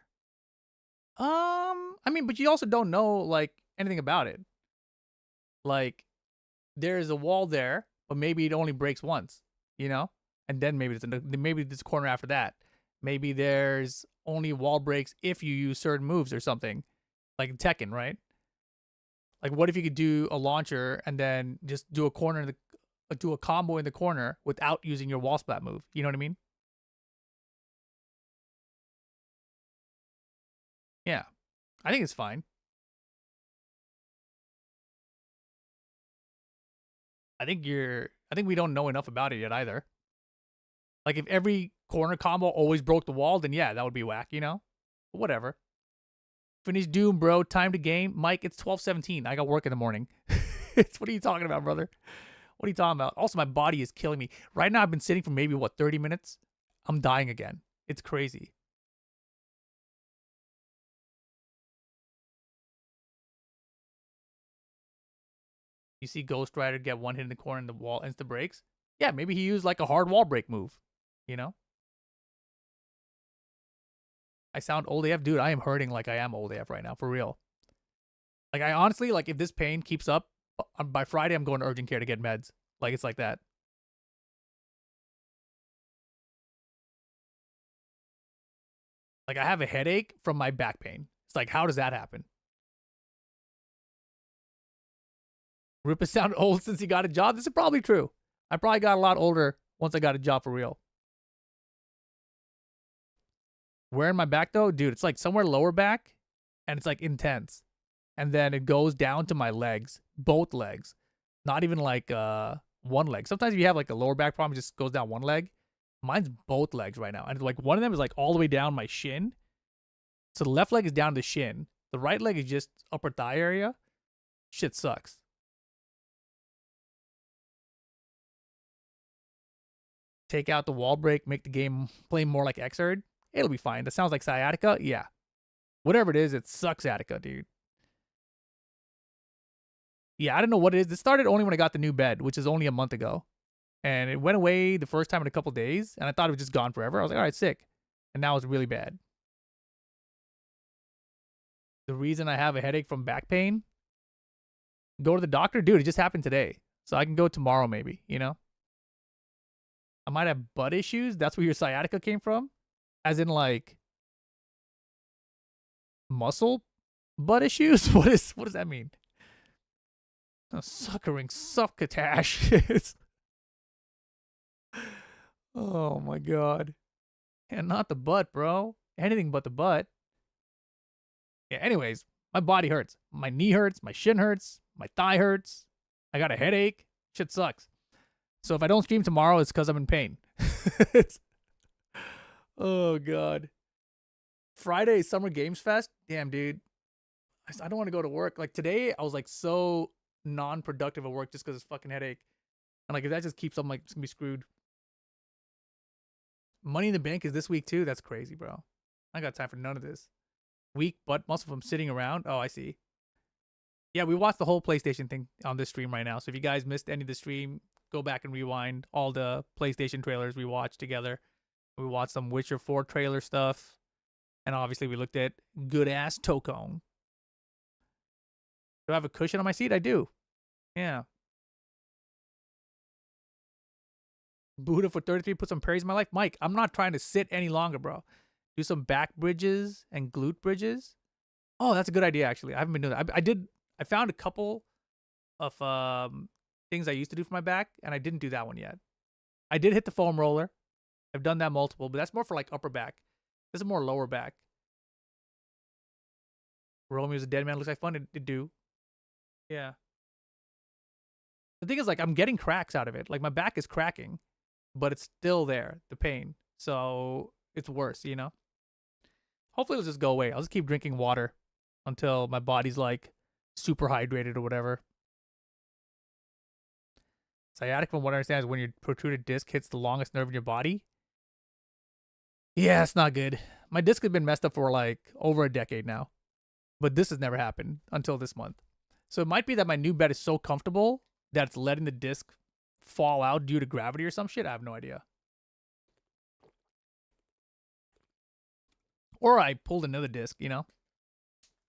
I mean, but you also don't know like anything about it. Like, there's a wall there, but maybe it only breaks once, you know? And then maybe there's a corner after that. Maybe there's only wall breaks if you use certain moves or something. Like Tekken, right? Like, what if you could do a launcher and then just do a corner do a combo in the corner without using your wall splat move? You know what I mean? Yeah. I think it's fine. I think we don't know enough about it yet either. Like, if every corner combo always broke the wall, then yeah, that would be whack, you know? But whatever. Finish Doom, bro. Time to game. Mike, it's 12:17. I got work in the morning. What are you talking about, brother? What are you talking about? Also, my body is killing me. Right now, I've been sitting for maybe, 30 minutes? I'm dying again. It's crazy. You see Ghost Rider get one hit in the corner and the wall insta breaks? Yeah, maybe he used like a hard wall break move, you know? I sound old AF? Dude, I am hurting like I am old AF right now, for real. Like, I honestly, like, if this pain keeps up, by Friday, I'm going to urgent care to get meds. Like, it's like that. Like, I have a headache from my back pain. It's like, how does that happen? Rip has sounded old since he got a job. This is probably true. I probably got a lot older once I got a job for real. Where in my back, though? Dude, it's like somewhere lower back, and it's like intense. And then it goes down to my legs. Both legs. Not even like one leg. Sometimes if you have like a lower back problem, it just goes down one leg. Mine's both legs right now. And like one of them is like all the way down my shin. So the left leg is down the shin. The right leg is just upper thigh area. Shit sucks. Take out the wall break, make the game play more like Xrd. It'll be fine. That sounds like sciatica. Yeah. Whatever it is, it sucks sciatica, dude. Yeah, I don't know what it is. This started only when I got the new bed, which is only a month ago. And it went away the first time in a couple days, and I thought it was just gone forever. I was like, all right, sick. And now it's really bad. The reason I have a headache from back pain, go to the doctor? Dude, it just happened today. So I can go tomorrow maybe, you know? I might have butt issues. That's where your sciatica came from? As in, like, muscle butt issues? What does that mean? Oh, suckering succotash. Oh my god. And not the butt, bro. Anything but the butt. Yeah, anyways, my body hurts. My knee hurts. My shin hurts. My thigh hurts. I got a headache. Shit sucks. So if I don't stream tomorrow, it's because I'm in pain. Oh, God. Friday, Summer Games Fest? Damn, dude. I don't want to go to work. Like, today, I was, like, so non-productive at work just because it's fucking headache. And, like, if that just keeps up, I'm, like, it's going to be screwed. Money in the Bank is this week, too? That's crazy, bro. I got time for none of this. Weak butt muscle from sitting around? Oh, I see. Yeah, we watched the whole PlayStation thing on this stream right now. So if you guys missed any of the stream, go back and rewind all the PlayStation trailers we watched together. We watched some Witcher 4 trailer stuff. And obviously we looked at good Ass TOKON. Do I have a cushion on my seat? I do. Yeah. Buddha for 33 put some parries in my life. Mike, I'm not trying to sit any longer, bro. Do some back bridges and glute bridges. Oh, that's a good idea, actually. I haven't been doing that. I found a couple of things I used to do for my back, and I didn't do that one yet. I did hit the foam roller. I've done that multiple, but that's more for like upper back. This is more lower back. Romeo's a dead man. Looks like fun to do. Yeah. The thing is, like, I'm getting cracks out of it. Like, my back is cracking, but it's still there, the pain. So it's worse, you know? Hopefully it'll just go away. I'll just keep drinking water until my body's, like, super hydrated or whatever. Sciatic, from what I understand, is when your protruded disc hits the longest nerve in your body. Yeah, it's not good. My disc has been messed up for like over a decade now. But this has never happened until this month. So it might be that my new bed is so comfortable that it's letting the disc fall out due to gravity or some shit. I have no idea. Or I pulled another disc, you know?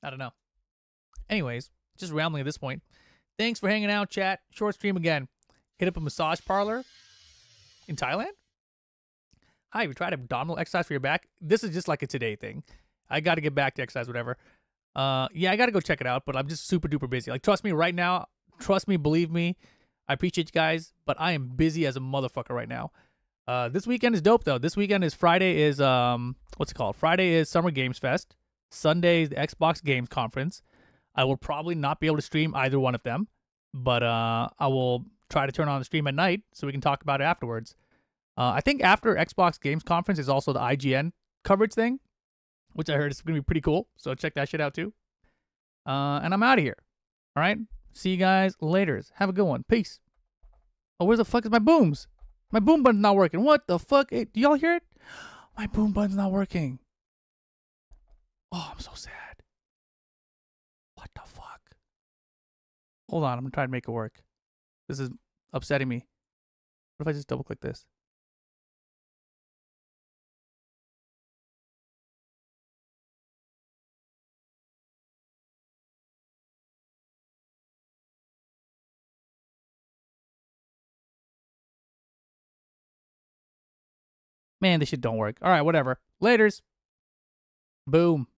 I don't know. Anyways, just rambling at this point. Thanks for hanging out, chat. Short stream again. Hit up a massage parlor in Thailand. Hi, have you tried abdominal exercise for your back? This is just like a today thing. I got to get back to exercise, whatever. Yeah, I got to go check it out, but I'm just super duper busy. Like, trust me right now. Trust me, believe me. I appreciate you guys, but I am busy as a motherfucker right now. This weekend is dope, though. This weekend is Friday is, what's it called? Friday is Summer Games Fest. Sunday is the Xbox Games Conference. I will probably not be able to stream either one of them, but I will try to turn on the stream at night so we can talk about it afterwards. I think after Xbox Games Conference is also the IGN coverage thing, which I heard is going to be pretty cool. So check that shit out too. And I'm out of here. All right. See you guys later. Have a good one. Peace. Oh, where the fuck is my booms? My boom button's not working. What the fuck? Hey, do y'all hear it? My boom button's not working. Oh, I'm so sad. What the fuck? Hold on. I'm going to try to make it work. This is upsetting me. What if I just double click this? Man, this shit don't work. All right, whatever. Laters. Boom.